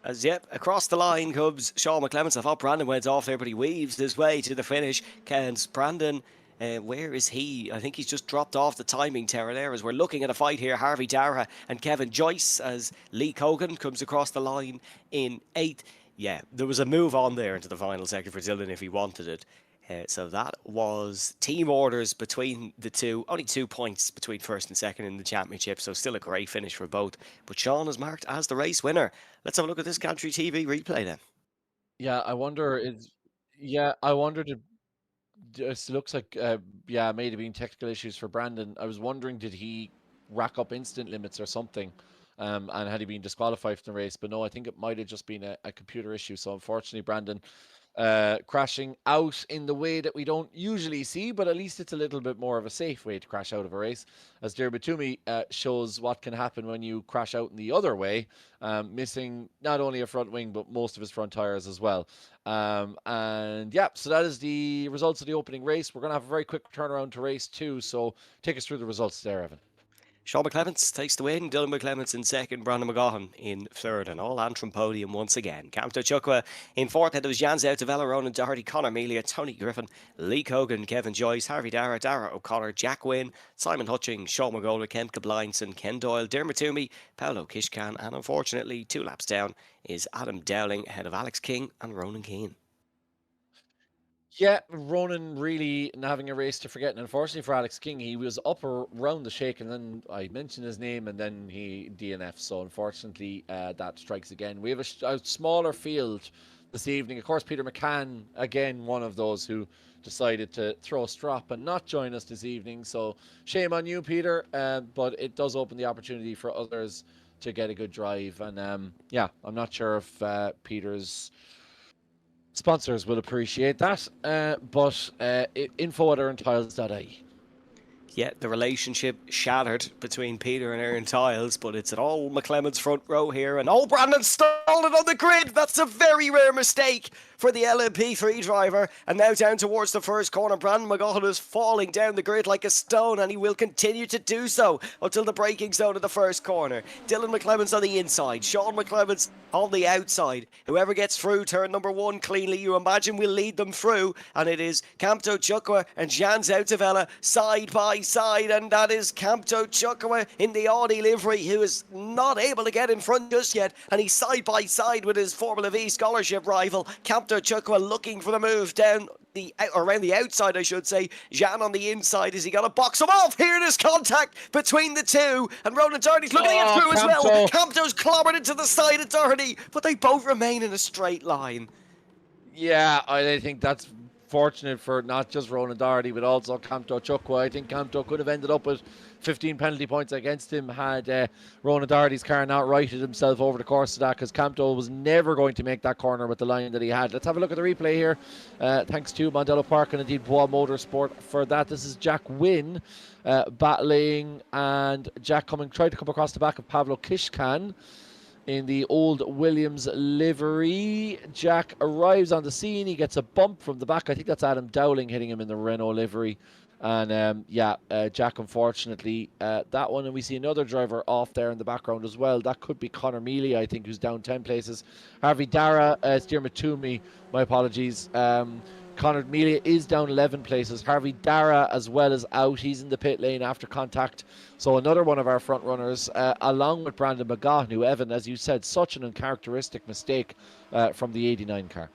As yep, across the line comes Sean McClements. I thought Brandon went off there, but he weaves his way to the finish. Kens Brandon, where is he? I think he's just dropped off the timing tower there as we're looking at a fight here. Harvey Dara and Kevin Joyce as Lee Cogan comes across the line in 8th. Yeah, there was a move on there into the final sector for Dylan if he wanted it. So that was team orders between the two. Only 2 points between first and second in the championship, so still a great finish for both. But Sean is marked as the race winner. Let's have a look at this Country TV replay then. Yeah, I wonder is. Yeah, I wondered. It looks like yeah, may have been technical issues for Brandon. I was wondering, did he rack up instant limits or something? And had he been disqualified from the race? But no, I think it might have just been a computer issue. So unfortunately, Brandon crashing out in the way that we don't usually see, but at least it's a little bit more of a safe way to crash out of a race, as Derby Toomey shows what can happen when you crash out in the other way, missing not only a front wing but most of his front tires as well. And yeah, so that is the results of the opening race. We're going to have a very quick turnaround to race 2, so take us through the results there, Evan. Sean McClements takes the win. Dylan McClements in second. Brandon McGaughan in third. And all Antrim podium once again. Camto Chukwa in fourth. Then there was Jan Zoutavella, Ronan Doherty, Conor Melia, Tony Griffin, Lee Cogan, Kevin Joyce, Harvey Dara, Dara O'Connor, Jack Wynne, Simon Hutchings, Sean McGoldrick, Kemka Blinson, Ken Doyle, Dermot Toomey, Paolo Kishkan. And unfortunately, 2 laps down is Adam Dowling ahead of Alex King and Ronan Keane. Yeah, Ronan really having a race to forget. And unfortunately for Alex King, he was up around the shake, and then I mentioned his name, and then he DNF. So unfortunately, that strikes again. We have a smaller field this evening. Of course, Peter McCann, again, one of those who decided to throw a strop and not join us this evening. So shame on you, Peter. But it does open the opportunity for others to get a good drive. And yeah, I'm not sure if Peter's sponsors will appreciate that, but info at earntiles.ie. Yeah, the relationship shattered between Peter and Aaron Tiles, but it's an all McClement's front row here, and Brandon stalled it on the grid. That's a very rare mistake for the LMP3 driver, and now down towards the first corner. Brandon McGaughan is falling down the grid like a stone, and he will continue to do so until the braking zone of the first corner. Dylan McClement's on the inside, Sean McClement's on the outside. Whoever gets through turn number 1 cleanly, you imagine, will lead them through, and it is Camto Chukwa and Jan Zoutavella side by side, and that is Camto Chukwa in the Audi livery, who is not able to get in front just yet, and he's side by side with his Formula V scholarship rival Camto Chukwa, looking for the move down around the outside, I should say. Jan on the inside. Is he going to box him off? Here it is, contact between the two, and Ronan Doherty's looking to get through as well. Campto's clobbered into the side of Doherty, but they both remain in a straight line. Yeah, I think that's fortunate for not just Ronan Doherty, but also Camto Chukwa. I think Camto could have ended up with 15 penalty points against him had Ronan Doherty's car not righted himself over the course of that, because Camto was never going to make that corner with the line that he had. Let's have a look at the replay here. Thanks to Mondello Park and indeed Bois Motorsport for that. This is Jack Wynne battling, and Jack tried to come across the back of Pavlo Kishkan in the old Williams livery. Jack arrives on the scene. He gets a bump from the back. I think that's Adam Dowling hitting him in the Renault livery. And Jack, unfortunately, that one. And we see another driver off there in the background as well. That could be Conor Mealy, I think, who's down 10 places. Harvey Dara, Dermot Toomey, my apologies. Conor Mealy is down 11 places. Harvey Dara as well is out. He's in the pit lane after contact. So another one of our front runners, along with Brandon McGaughan, who, Evan, as you said, such an uncharacteristic mistake from the 89 car.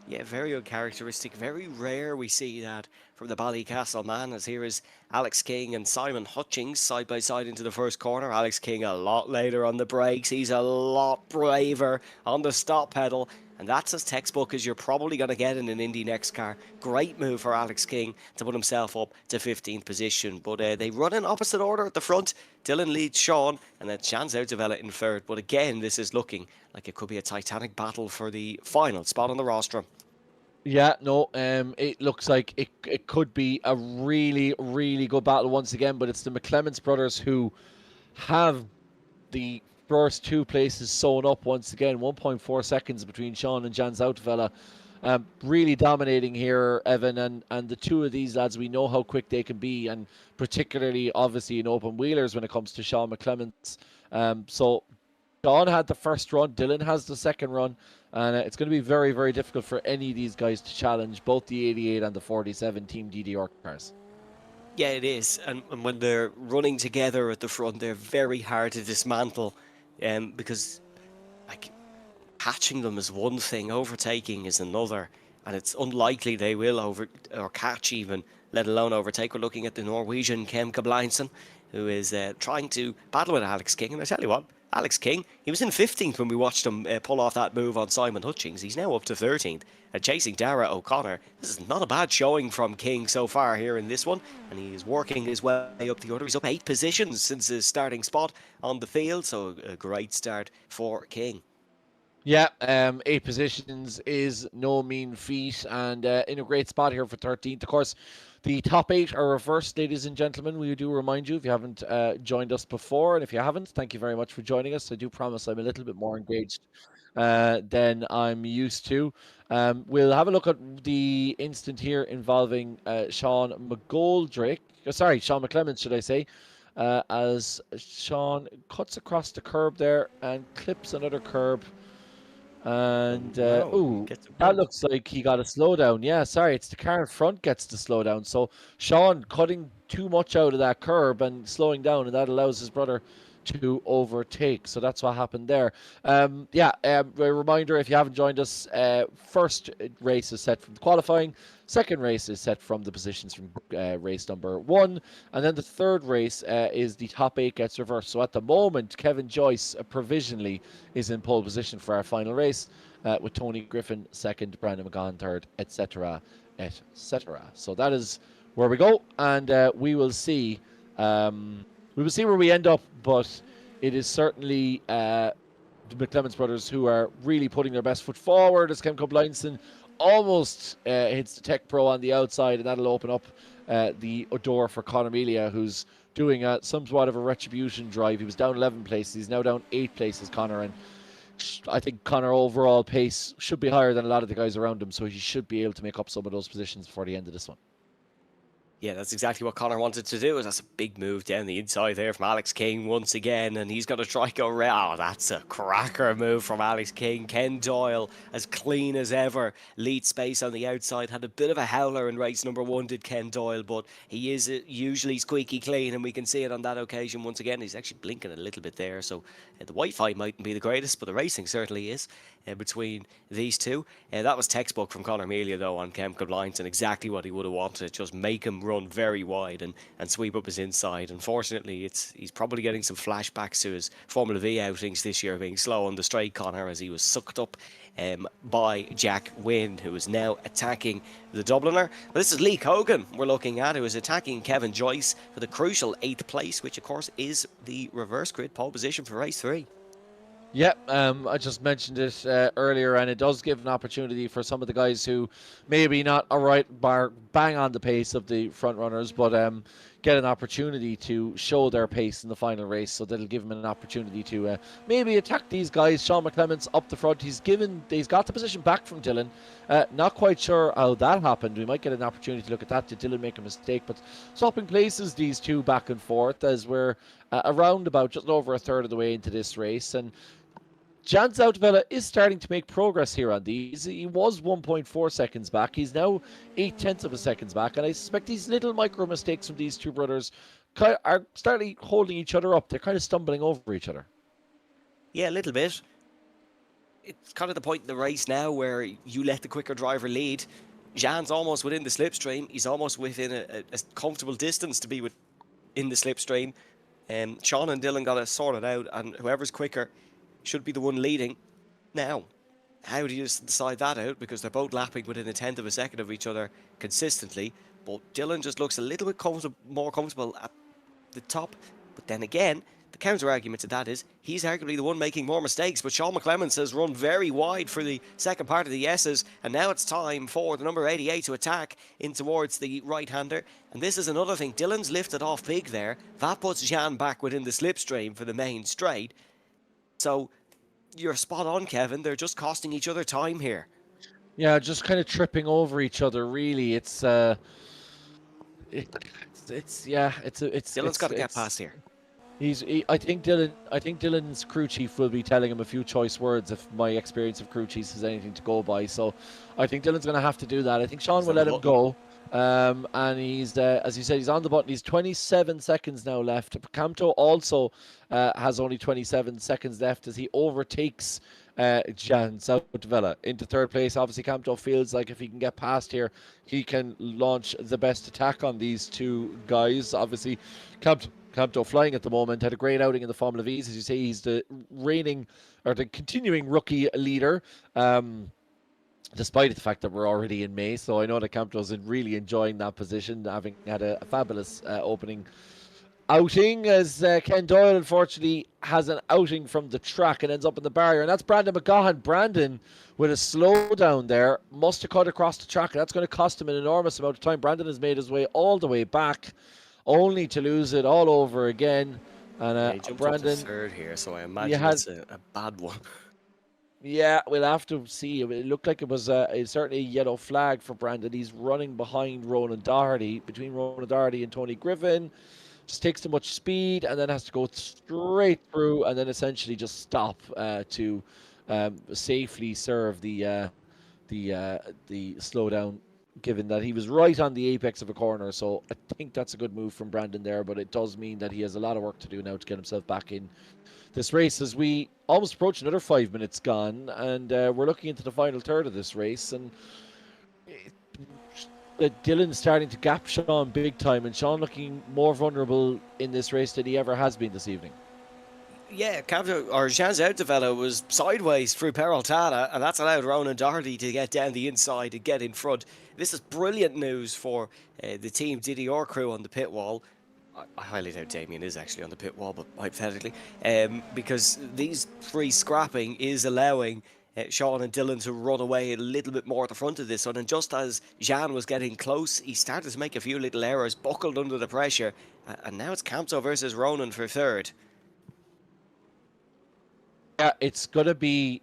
Yeah, very uncharacteristic. Very rare we see that from the Ballycastle man, as here is Alex King and Simon Hutchings side by side into the first corner. Alex King a lot later on the brakes. He's a lot braver on the stop pedal. And that's as textbook as you're probably going to get in an indyNXT car. Great move for Alex King to put himself up to 15th position. But they run in opposite order at the front. Dylan leads Sean, and then Jan Zoutavella in third. But again, this is looking like it could be a titanic battle for the final spot on the rostrum. Yeah, no, it looks like it could be a really, really good battle once again. But it's the McClements brothers who have the first 2 places sewn up once again. 1.4 seconds between Sean and Jan Zoutavella. Really dominating here, Evan, and the two of these lads, we know how quick they can be, and particularly obviously in open wheelers when it comes to Sean McClements. So Sean had the first run, Dylan has the second run, and it's going to be very, very difficult for any of these guys to challenge both the 88 and the 47 Team DDR cars. Yeah, it is, and when they're running together at the front, they're very hard to dismantle, because like catching them is one thing, overtaking is another, and it's unlikely they will catch even, let alone overtake. We're looking at the Norwegian Kemka Blinson, who is trying to battle with Alex King, and I tell you what, Alex King, he was in 15th when we watched him pull off that move on Simon Hutchings. He's now up to 13th and chasing Dara O'Connor. This is not a bad showing from King so far here in this one, and he is working his way up the order. He's up 8 positions since his starting spot on the field, so a great start for King. Yeah, 8 positions is no mean feat, and in a great spot here for 13th. Of course, the top 8 are reversed, ladies and gentlemen. We do remind you, if you haven't joined us before, and if you haven't, thank you very much for joining us. I do promise I'm a little bit more engaged than I'm used to. We'll have a look at the instant here involving Sean McClements, should I say. as Sean cuts across the curb there and clips another curb. Oh And no, ooh, gets a that bump. looks like he got a slowdown. Yeah, sorry, it's the car in front gets the slowdown. So Sean cutting too much out of that curb and slowing down, and that allows his brother to overtake. So that's what happened there. A reminder, if you haven't joined us, first race is set from the qualifying. Second race is set from the positions from race number 1. And then the third race is the top 8 gets reversed. So at the moment, Kevin Joyce provisionally is in pole position for our final race, with Tony Griffin second, Brandon McGahan third, etc., etc. So that is where we go, and we will see. We will see where we end up, but it is certainly the McClemens brothers who are really putting their best foot forward as Kemco Blinson almost hits the Tech Pro on the outside, and that'll open up the door for Conor Melia, who's doing somewhat of a retribution drive. He was down 11 places. He's now down 8 places, Conor, and I think Conor overall pace should be higher than a lot of the guys around him, so he should be able to make up some of those positions before the end of this one. Yeah, that's exactly what Connor wanted to do. That's a big move down the inside there from Alex King once again, and he's going to try go around. Oh, that's a cracker move from Alex King. Ken Doyle, as clean as ever, lead space on the outside. Had a bit of a howler in race number 1, did Ken Doyle, but he is usually squeaky clean, and we can see it on that occasion once again. He's actually blinking a little bit there, so the Wi-Fi mightn't be the greatest, but the racing certainly is between these two. That was textbook from Conor Melia, though, on Kemco Blinds, and exactly what he would have wanted. Just make him run very wide and sweep up his inside. Unfortunately, he's probably getting some flashbacks to his Formula V outings this year, being slow on the straight, Conor, as he was sucked up by Jack Wynne, who is now attacking the Dubliner. But this is Lee Cogan we're looking at, who is attacking Kevin Joyce for the crucial 8th place, which of course is the reverse grid pole position for race 3. Yeah, I just mentioned it earlier, and it does give an opportunity for some of the guys who maybe not bang on the pace of the front runners, but get an opportunity to show their pace in the final race. So that'll give him an opportunity to maybe attack these guys. Sean McClemens up the front. He's got the position back from Dylan. Not quite sure how that happened. We might get an opportunity to look at that. Did Dylan make a mistake? But swapping places, these two back and forth as we're around about just over a third of the way into this race, and Jan Zoutevella is starting to make progress here on these. He was 1.4 seconds back. He's now 0.8 of a seconds back. And I suspect these little micro mistakes from these two brothers are starting holding each other up. They're kind of stumbling over each other. Yeah, a little bit. It's kind of the point in the race now where you let the quicker driver lead. Jan's almost within the slipstream. He's almost within a comfortable distance to be in the slipstream. Sean and Dylan got to sort it out, and whoever's quicker should be the one leading. Now, how do you decide that out? Because they're both lapping within 1/10 of a second of each other consistently. But Dylan just looks a little bit more comfortable at the top. But then again, the counter argument to that is he's arguably the one making more mistakes. But Sean McClemens has run very wide for the second part of the S's. And now it's time for the number 88 to attack in towards the right-hander. And this is another thing. Dylan's lifted off big there. That puts Jan back within the slipstream for the main straight. So you're spot on, Kevin. They're just costing each other time here. Yeah, just kind of tripping over each other. Really, Dylan's got to get past here. I think Dylan's crew chief will be telling him a few choice words if my experience of crew chiefs is anything to go by. So I think Dylan's going to have to do that. I think Sean will let him go. And he's, as you said, he's on the button. He's 27 seconds now left. Camto also has only 27 seconds left as he overtakes Jan Zoutevella into third place. Obviously, Camto feels like if he can get past here, he can launch the best attack on these two guys. Obviously, Camto flying at the moment, had a great outing in the Formula V's. As you say, he's the continuing rookie leader. Despite the fact that we're already in May. So I know that Campto's really enjoying that position, having had a fabulous opening outing, as Ken Doyle unfortunately has an outing from the track and ends up in the barrier. And that's Brandon McGahan. Brandon, with a slowdown there, must have cut across the track. And that's going to cost him an enormous amount of time. Brandon has made his way all the way back, only to lose it all over again. And he jumped Brandon, up to third here, so I imagine it's a bad one. Yeah, we'll have to see. It looked like it was certainly a yellow flag for Brandon. He's running behind Ronan Doherty, between Ronan Doherty and Tony Griffin. just takes too much speed and then has to go straight through and then essentially just stop to safely serve the slowdown, given that he was right on the apex of a corner. So I think that's a good move from Brandon there, but it does mean that he has a lot of work to do now to get himself back in this race as we almost approach another 5 minutes gone, and we're looking into the final third of this race, and Dylan's starting to gap Sean big time, and Sean looking more vulnerable in this race than he ever has been this evening. Yeah, Jean's Outdevella was sideways through Peraltada, and that's allowed Ronan Doherty to get down the inside and get in front. This is brilliant news for the Team Didier crew on the pit wall. I highly doubt Damien is actually on the pit wall, but hypothetically, because these free scrapping is allowing Sean and Dylan to run away a little bit more at the front of this one. And just as Jean was getting close, he started to make a few little errors, buckled under the pressure, and now it's Campto versus Ronan for third. Yeah, it's going to be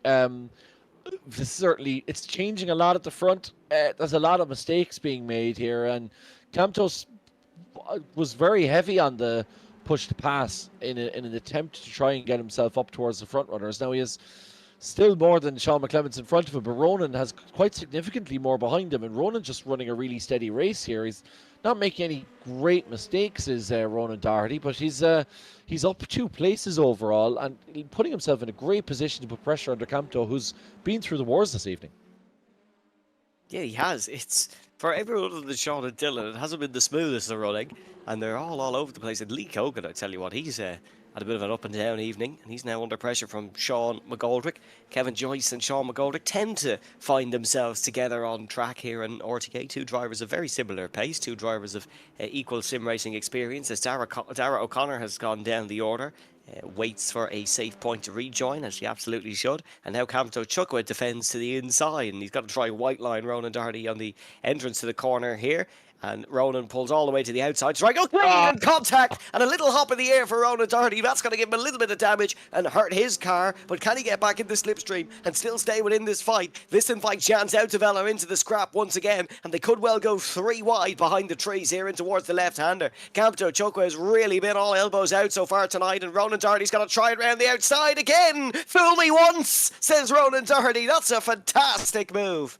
certainly, it's changing a lot at the front. There's a lot of mistakes being made here, and Camptos was very heavy on the push to pass in an attempt to try and get himself up towards the front runners. Now he is still more than Sean McClements in front of him, but Ronan has quite significantly more behind him, and Ronan's just running a really steady race here. He's not making any great mistakes, is Ronan Doherty, but he's up 2 places overall and putting himself in a great position to put pressure under Campto, who's been through the wars this evening. Yeah, he has. It's for everyone other than Sean and Dylan. It hasn't been the smoothest of running, and they're all over the place. And Lee Cogan, I tell you what, he's had a bit of an up and down evening, and he's now under pressure from Sean McGoldrick. Kevin Joyce and Sean McGoldrick tend to find themselves together on track here in RTA. 2 drivers of very similar pace, 2 drivers of equal sim racing experience. As Dara O'Connor has gone down the order. Waits for a safe point to rejoin, as she absolutely should. And now Campto Chukwa defends to the inside, and he's got to try white line Ronan Doherty on the entrance to the corner here. And Ronan pulls all the way to the outside. Strike, clean and contact, and a little hop in the air for Ronan Doherty. That's going to give him a little bit of damage and hurt his car. But can he get back in the slipstream and still stay within this fight? This invites Jan's Outdevella into the scrap once again, and they could well go 3 wide behind the trees here in towards the left-hander. Campto Chukwa has really been all elbows out so far tonight, and Ronan Doherty's going to try it round the outside again. Fool me once, says Ronan Doherty. That's a fantastic move.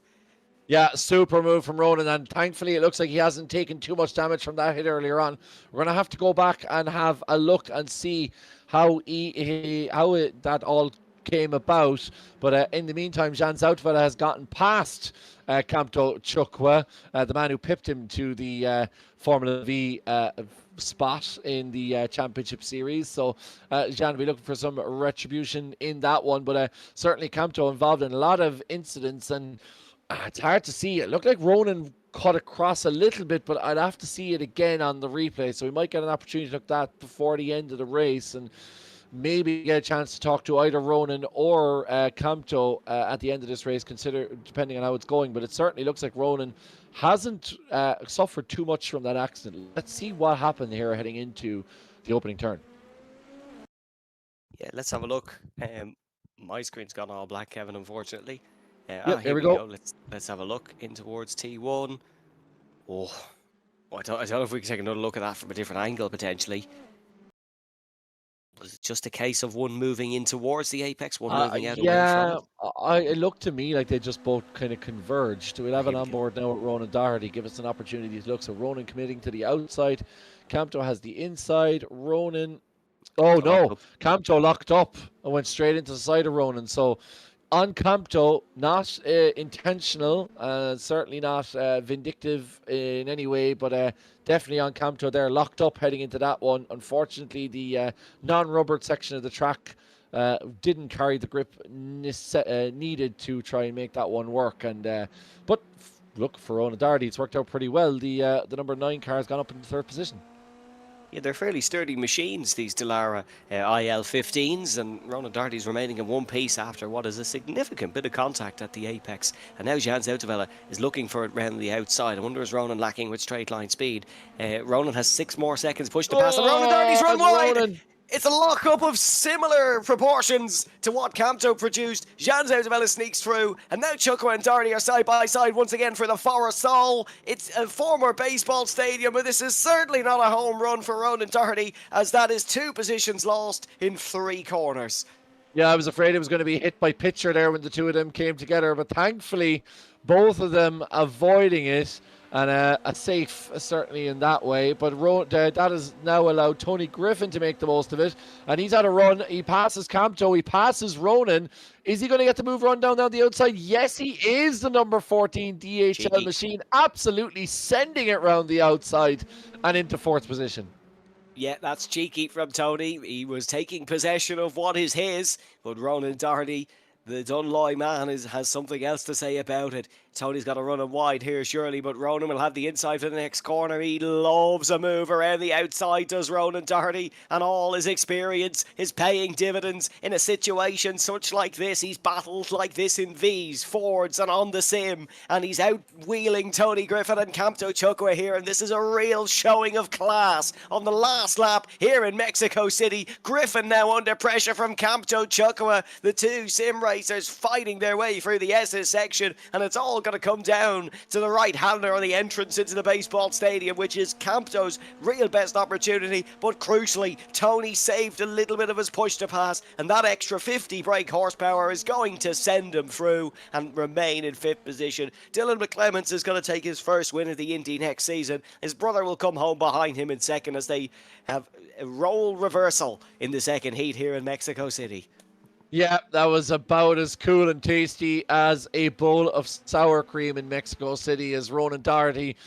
Yeah, super move from Ronan, and thankfully it looks like he hasn't taken too much damage from that hit earlier on. We're going to have to go back and have a look and see how that all came about. But in the meantime, Jan Zoutwella has gotten past Campto Chukwa, the man who pipped him to the Formula V spot in the championship series. So Jan will be looking for some retribution in that one. But certainly Campto involved in a lot of incidents, and it's hard to see. It looked like Ronan cut across a little bit, but I'd have to see it again on the replay. So we might get an opportunity to look at that before the end of the race, and maybe get a chance to talk to either Ronan or Campto at the end of this race, depending on how it's going. But it certainly looks like Ronan hasn't suffered too much from that accident. Let's see what happened here heading into the opening turn. Yeah, let's have a look. My screen's gone all black, Kevin, unfortunately. Here we go. Let's have a look in towards T1. Oh, I don't know if we can take another look at that from a different angle, potentially. Was it just a case of one moving in towards the apex, one moving out away from it? It looked to me like they just both kind of converged. We'll have it on board now with Ronan Doherty. Give us an opportunity to look. So Ronan committing to the outside. Campto has the inside. Ronan... Oh, no. Campto locked up and went straight into the side of Ronan. So on Campto, not intentional, certainly not vindictive in any way, but definitely on Campto there, locked up heading into that one. Unfortunately, the non-rubbered section of the track didn't carry the grip needed to try and make that one work. And but look, for Ronan Doherty, it's worked out pretty well. The number 9 car has gone up into 3rd position. Yeah, they're fairly sturdy machines, these Dallara IL-15s, and Ronan Doherty's remaining in one piece after what is a significant bit of contact at the apex. And now Jan Zoutevella is looking for it round the outside. I wonder, is Ronan lacking with straight line speed? Ronan has 6 more seconds pushed to pass, and Ronan Doherty's run wide! It's a lock-up of similar proportions to what Campto produced. Jean Zautavella sneaks through, and now Chuckwa and Doherty are side by side once again for the Forest Soul. It's a former baseball stadium, but this is certainly not a home run for Ronan Doherty, as that is 2 positions lost in 3 corners. Yeah, I was afraid it was going to be hit by pitcher there when the two of them came together, but thankfully, both of them avoiding it, and a safe certainly in that way. But that has now allowed Tony Griffin to make the most of it, and he's had a run. He passes Campto, he passes Ronan. Is he going to get the move run down the outside? Yes, he is. The number 14 DHL Cheeky. machine, absolutely sending it round the outside and into 4th position. Yeah, that's cheeky from Tony. He was taking possession of what is his, but Ronan Doherty, the Dunloy man, has something else to say about it. Tony's got to run him wide here, surely, but Ronan will have the inside for the next corner. He loves a move around the outside, does Ronan Doherty, and all his experience is paying dividends in a situation such like this. He's battled like this in V's, Fords, and on the sim, and he's out wheeling Tony Griffin and Campto Chuckwa here, and this is a real showing of class on the last lap here in Mexico City. Griffin now under pressure from Campto Chuckwa. The 2 sim racers fighting their way through the S's section, and it's all going to come down to the right-hander on the entrance into the baseball stadium, which is Campto's real best opportunity. But crucially, Tony saved a little bit of his push to pass, and that extra 50 brake horsepower is going to send him through and remain in 5th position. Dylan McClements is going to take his first win of the Indy next season. His brother will come home behind him in 2nd as they have a role reversal in the 2nd heat here in Mexico City. Yeah, that was about as cool and tasty as a bowl of sour cream in Mexico City, as Ronan Doherty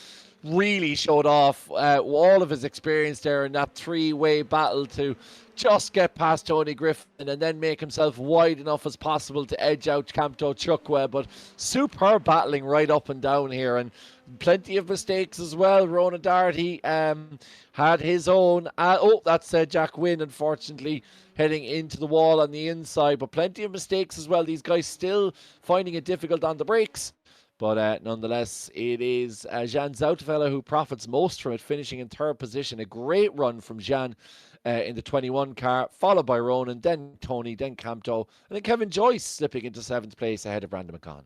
really showed off all of his experience there in that 3-way battle to just get past Tony Griffin and then make himself wide enough as possible to edge out Campto Chuckwa. But superb battling right up and down here, and plenty of mistakes as well. Ronan Doherty had his own. That's Jack Wynn, unfortunately, heading into the wall on the inside, but plenty of mistakes as well. These guys still finding it difficult on the brakes. But nonetheless, it is Jean Zautavella who profits most from it, finishing in 3rd position. A great run from Jean in the 21 car, followed by Ronan, then Tony, then Campto, and then Kevin Joyce slipping into 7th place ahead of Brandon McCann.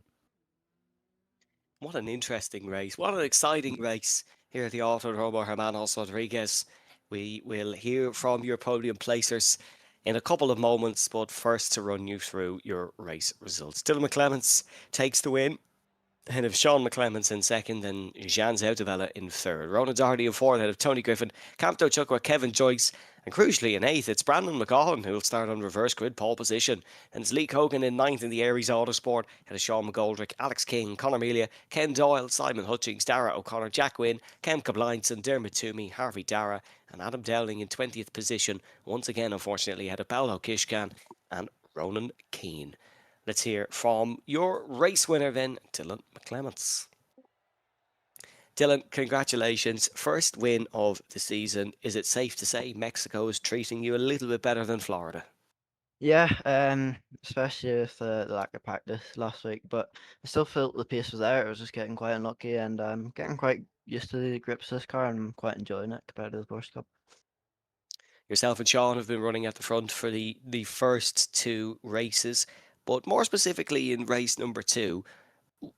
What an interesting race. What an exciting race here at the Autódromo Hermanos Rodriguez. We will hear from your podium placers in a couple of moments, but first to run you through your race results. Dylan McClements takes the win, ahead of Sean McClements in 2nd and Jean Zautavella in 3rd. Ronan Doherty in 4th ahead of Tony Griffin, Campto Chuckwa, Kevin Joyce, and crucially in 8th it's Brandon McCaughan who will start on reverse grid pole position. And it's Lee Cogan in 9th in the Aries Autosport ahead of Sean McGoldrick, Alex King, Conor Melia, Ken Doyle, Simon Hutchings, Dara O'Connor, Jack Wynn, Kem Kablinson, Dermot Toomey, Harvey Dara, and Adam Dowling in 20th position, once again unfortunately ahead of Paolo Kishkan and Ronan Keane. Let's hear from your race winner then, Dylan McClements. Dylan, congratulations. First win of the season. Is it safe to say Mexico is treating you a little bit better than Florida? Yeah, especially with the lack of practice last week, but I still felt the pace was there. I was just getting quite unlucky, and I'm getting quite used to the grips of this car, and I'm quite enjoying it compared to the Porsche Cup. Yourself and Sean have been running at the front for the first 2 races, but more specifically in race number 2,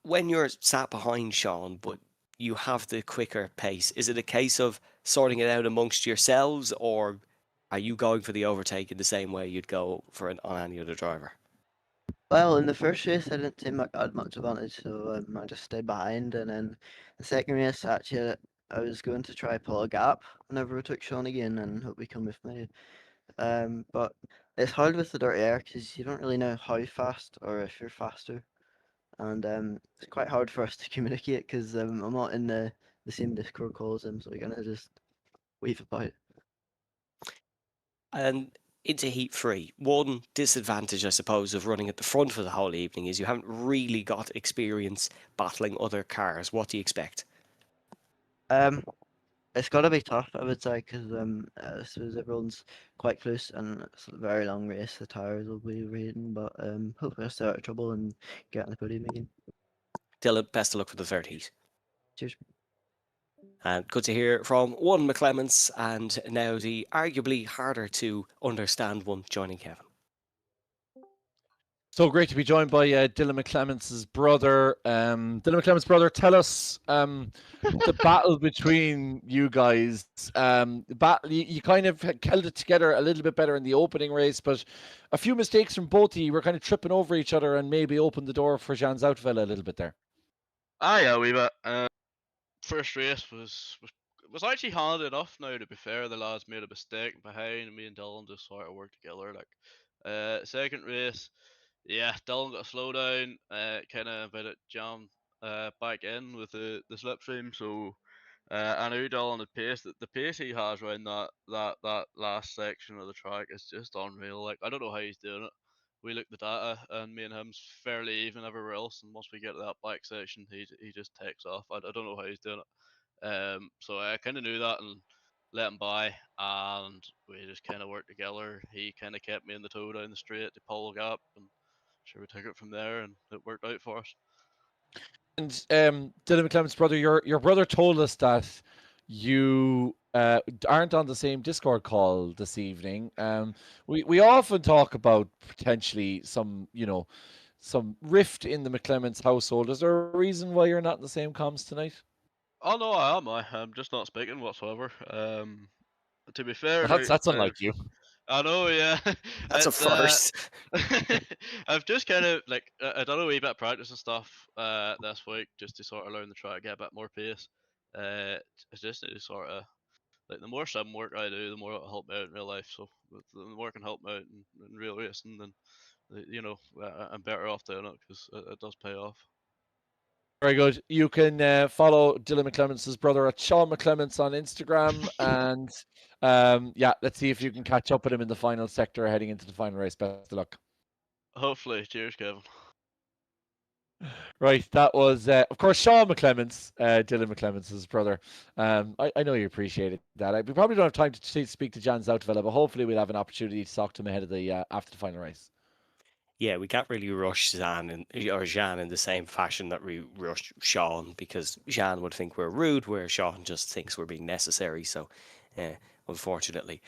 when you're sat behind Sean, but you have the quicker pace, is it a case of sorting it out amongst yourselves, or are you going for the overtake in the same way you'd go for on any other driver? Well, in the first race, I didn't seem like I had much advantage, so I just stayed behind. And then the second race, actually, I was going to try pull a gap whenever we took Sean again and hope we come with me. But it's hard with the dirty air because you don't really know how fast or if you're faster. And it's quite hard for us to communicate because I'm not in the same Discord call as him, so we're gonna just weave about. And into heat 3, one disadvantage, I suppose, of running at the front for the whole evening is you haven't really got experience battling other cars. What do you expect? It's got to be tough, I would say, because suppose everyone's quite close and it's a very long race. The tires will be raiding, but hopefully I'll stay out of trouble and get on the podium again. Dylan, best of luck for the 3rd heat. Cheers. And good to hear from one McClements, and now the arguably harder to understand one joining Kevin. So great to be joined by Dylan McClements' brother. Dylan McClements' brother, tell us the battle between you guys. You kind of held it together a little bit better in the opening race, but a few mistakes from both of you were kind of tripping over each other and maybe opened the door for Jan Zoutveld a little bit there. Yeah, a wee bit. First race was actually handed enough. Now, to be fair, the lads made a mistake behind, and me and Dylan just sort of worked together. Second race, yeah, Dylan got a slow down, kind of a bit jammed back in with the slipstream. So I knew Dylan had pace. The pace he has around that last section of the track is just unreal. Like, I don't know how he's doing it. We looked at the data, and me and him's fairly even everywhere else. And once we get to that back section, he just takes off. I don't know how he's doing it. So I kind of knew that and let him by, and we just kind of worked together. He kind of kept me in the toe down the straight to pull the gap, and sure we took it from there, and it worked out for us. And Dylan McClements' brother, your brother told us that you aren't on the same Discord call this evening. We often talk about potentially some rift in the McClements household. Is there a reason why you're not in the same comms tonight? Oh no, I am. I'm just not speaking whatsoever. To be fair, That's unlike you. I know, yeah. That's a It's first. I've just kind of I done a wee bit of practice and stuff this week just to sort of learn to try to get a bit more pace. It's just to sort of like the more sim work I do, the more it'll help me out in real life. So the more I can help me out in real racing, then I'm better off doing it because it does pay off. Very good. You can follow Dylan McClements' brother at Sean McClements on Instagram, and let's see if you can catch up with him in the final sector heading into the final race. Best of luck. Hopefully, cheers, Kevin. Right, that was, of course, Sean McClements, Dylan McClements' brother. I know you appreciated that. We probably don't have time to speak to Jan Zoutveld, but hopefully we'll have an opportunity to talk to him ahead of the after the final race. Yeah, we can't really rush Jean in the same fashion that we rush Sean, because Jean would think we're rude, where Sean just thinks we're being necessary. So, unfortunately,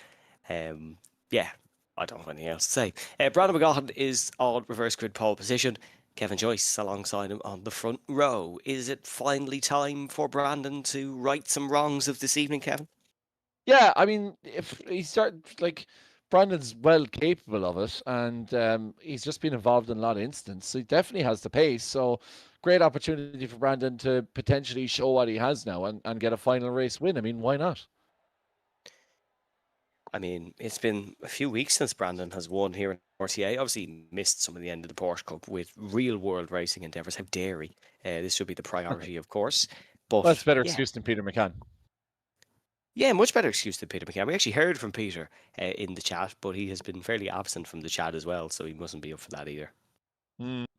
I don't have anything else to say. Brandon McGaughan is on reverse grid pole position. Kevin Joyce alongside him on the front row. Is it finally time for Brandon to right some wrongs of this evening, Kevin? Yeah, I mean, if he started Brandon's well capable of it, and he's just been involved in a lot of instances. So he definitely has the pace. So great opportunity for Brandon to potentially show what he has now and get a final race win. I mean, why not? I mean, it's been a few weeks since Brandon has won here in RTA. Obviously, he missed some of the end of the Porsche Cup with real world racing endeavours. How dare he? This should be the priority, of course. But that's a better excuse than Peter McCann. Yeah, much better excuse than Peter McCann. We actually heard from Peter in the chat, but he has been fairly absent from the chat as well, so he mustn't be up for that either.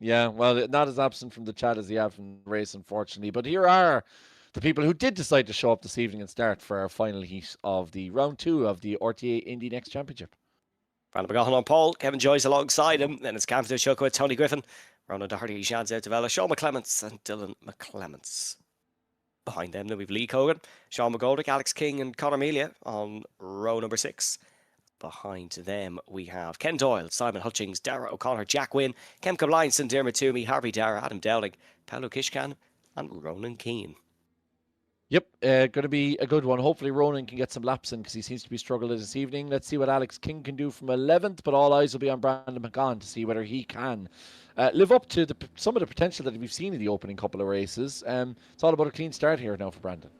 Yeah, well, not as absent from the chat as he had from the race, unfortunately. But here are the people who did decide to show up this evening and start for our final heat of the round 2 of the RTA indyNXT Championship. Brandon McGaughan on pole, Kevin Joyce alongside him, then it's Cam Chukwueze, Tony Griffin, Ronan Doherty, Jan Zoutveld, Sean McClements, and Dylan McClements. Behind them, then we've Lee Cogan, Sean McGoldrick, Alex King, and Conor Melia on row number 6. Behind them, we have Ken Doyle, Simon Hutchings, Dara O'Connor, Jack Wynn, Kemka Blinson, Dermot Toomey, Harvey Dara, Adam Dowling, Paolo Kishkan, and Ronan Keane. Yep, going to be a good one. Hopefully Ronan can get some laps in because he seems to be struggling this evening. Let's see what Alex King can do from 11th, but all eyes will be on Brandon McGaughan to see whether he can live up to some of the potential that we've seen in the opening couple of races. It's all about a clean start here now for Brandon.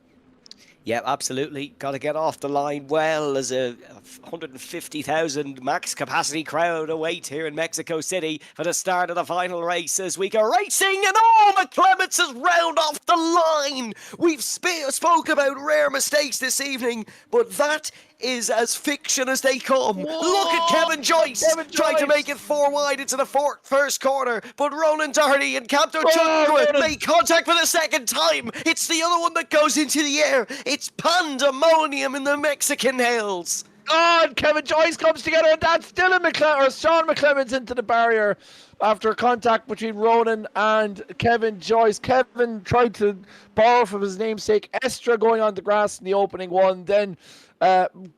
Yeah, absolutely. Got to get off the line well as a 150,000 max capacity crowd awaits here in Mexico City for the start of the final race as we go racing, and McClements has round off the line. We've spoke about rare mistakes this evening, but that is as fiction as they come. Whoa! Look at Kevin Joyce trying to make it 4 wide into the first corner, but Ronan Doherty and Captain Chukwueze make contact for the second time. It's the other one that goes into the air. It's pandemonium in the Mexican hills. God, Kevin Joyce comes together, and that's Sean McClemens into the barrier after contact between Ronan and Kevin Joyce. Kevin tried to borrow from his namesake Estra going on the grass in the opening one. Then Ronan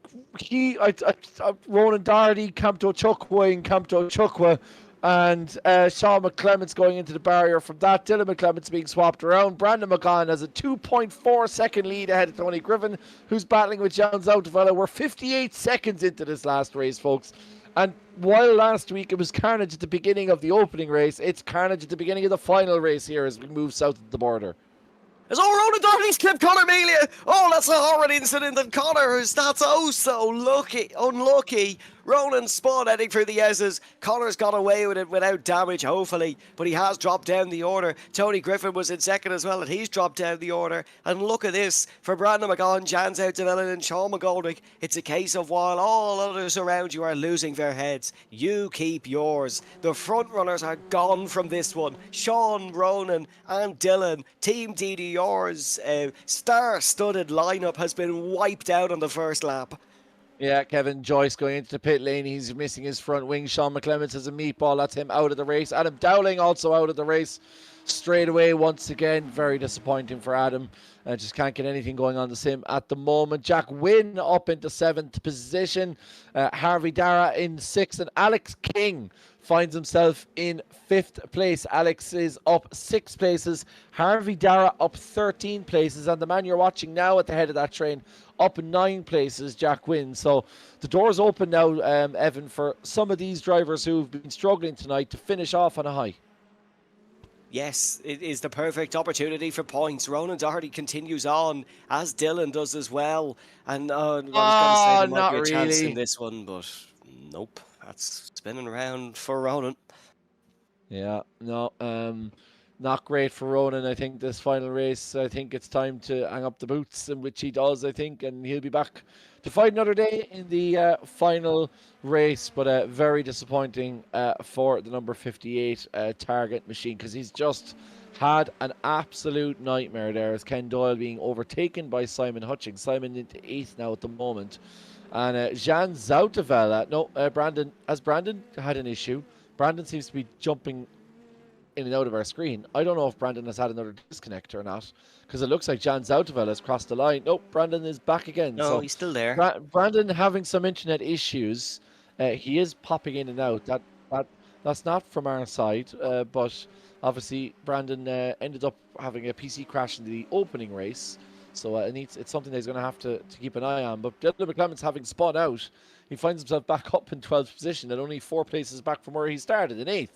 Doherty, Campto Chukwa, and Sean McClements going into the barrier from that. Dylan McClements being swapped around. Brandon McGann has a 2.4 second lead ahead of Tony Griffin, who's battling with Jan Zoutevella. We're 58 seconds into this last race, folks. And while last week it was carnage at the beginning of the opening race, it's carnage at the beginning of the final race here as we move south of the border. As Ronan Doherty's clipped Conor Melia. Oh, that's a horrid incident, and Conor is that's oh so unlucky. Ronan spun heading through the S's. Conor's got away with it without damage, hopefully, but he has dropped down the order. Tony Griffin was in second as well, and he's dropped down the order. And look at this, for Brandon McGann, Jan Zoutevella and Sean McGoldrick, it's a case of while all others around you are losing their heads, you keep yours. The front runners are gone from this one. Sean, Ronan and Dylan, Team DDR's star-studded lineup has been wiped out on the first lap. Yeah, Kevin Joyce going into the pit lane. He's missing his front wing. Sean McClements has a meatball. That's him out of the race. Adam Dowling also out of the race straight away once again. Very disappointing for Adam. Just can't get anything going on the sim at the moment. Jack Wynn up into 7th position. Harvey Dara in 6th. And Alex King finds himself in 5th place. Alex is up 6 places. Harvey Dara up 13 places. And the man you're watching now at the head of that train up 9 places, Jack Wynn. So the door's open now, Evan, for some of these drivers who've been struggling tonight to finish off on a high. Yes, it is the perfect opportunity for points. Ronan Doherty continues on, as Dylan does as well. And I was going to say there might be a chance in this one, but nope. That's spinning around for Ronan. Yeah, no, not great for Ronan. I think this final race, I think it's time to hang up the boots, in which he does, I think, and he'll be back to fight another day in the final race. But very disappointing for the number 58 target machine, because he's just had an absolute nightmare there, as Ken Doyle being overtaken by Simon Hutchings. Simon into 8th now at the moment. And Jan Zoutevella, Brandon had an issue. Brandon seems to be jumping in and out of our screen. I don't know if Brandon has had another disconnect or not, because it looks like Jan Zoutevella has crossed the line. Nope, Brandon is back again. No, so he's still there. Brandon having some internet issues. He is popping in and out. That's not from our side, but obviously Brandon ended up having a PC crash in the opening race. So it's something that he's going to have to keep an eye on. But Dylan McClements having spun out, he finds himself back up in 12th position and only 4 places back from where he started in 8th.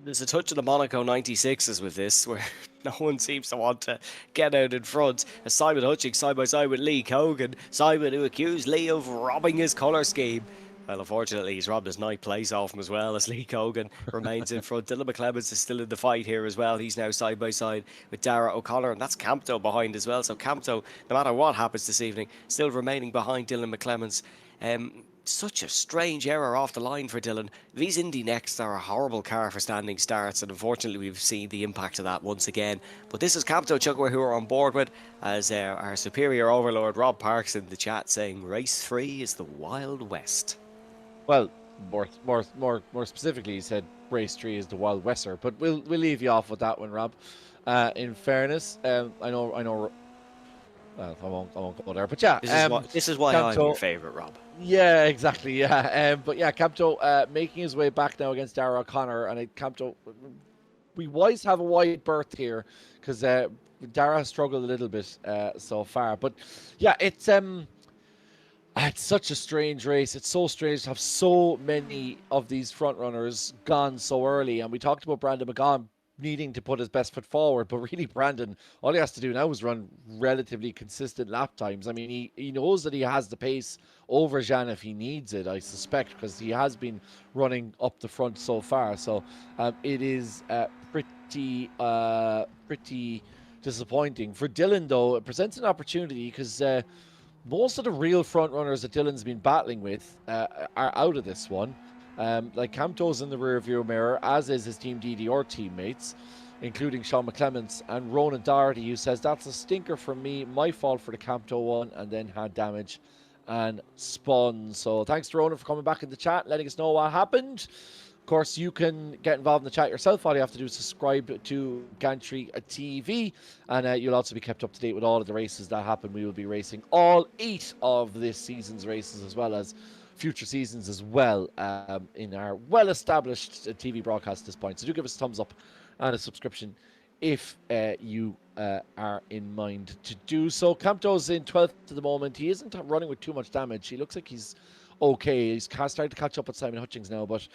There's a touch of the Monaco 96s with this, where no one seems to want to get out in front. As Simon Hutchings side by side with Lee Cogan. Simon, who accused Lee of robbing his colour scheme. Well, unfortunately, he's robbed his ninth place off him as well, as Lee Cogan remains in front. Dylan McClements is still in the fight here as well. He's now side by side with Dara O'Connor, and that's Campto behind as well. So Campto, no matter what happens this evening, still remaining behind Dylan McClements. Such a strange error off the line for Dylan. These indyNXT are a horrible car for standing starts, and unfortunately we've seen the impact of that once again. But this is Campto Chugwa who are on board with, as our superior overlord Rob Parks in the chat saying race 3 is the Wild West. Well, more specifically, he said race 3 is the Wild Wester, but we'll leave you off with that one, Rob. In fairness, I know. Well, I won't go there, but yeah. This is why Campto, I'm your favourite, Rob. Yeah, exactly. Yeah, but yeah, Campto making his way back now against Dara O'Connor, and Campto, we wise have a wide berth here because Dara has struggled a little bit so far. But yeah, it's such a strange race. It's so strange to have so many of these front runners gone so early, and we talked about Brandon McGann needing to put his best foot forward, but really Brandon, all he has to do now is run relatively consistent lap times. I mean, he knows that he has the pace over Jean if he needs it, I suspect, because he has been running up the front so far. So it is pretty disappointing. For Dylan, though, it presents an opportunity because most of the real front runners that Dylan's been battling with are out of this one. Like Campto's in the rear view mirror, as is his Team DDR teammates, including Sean McClements and Ronan Doherty, who says that's a stinker from me, my fault for the Campto one, and then had damage and spun. So thanks to Ronan for coming back in the chat, letting us know what happened. Of course, you can get involved in the chat yourself. All you have to do is subscribe to Gantry TV, and you'll also be kept up to date with all of the races that happen. We will be racing all 8 of this season's races, as well as future seasons as well, in our well-established TV broadcast at this point. So do give us a thumbs up and a subscription if you are in mind to do so. Campto's in 12th at the moment. He isn't running with too much damage. He looks like he's okay. He's starting to catch up with Simon Hutchings now, but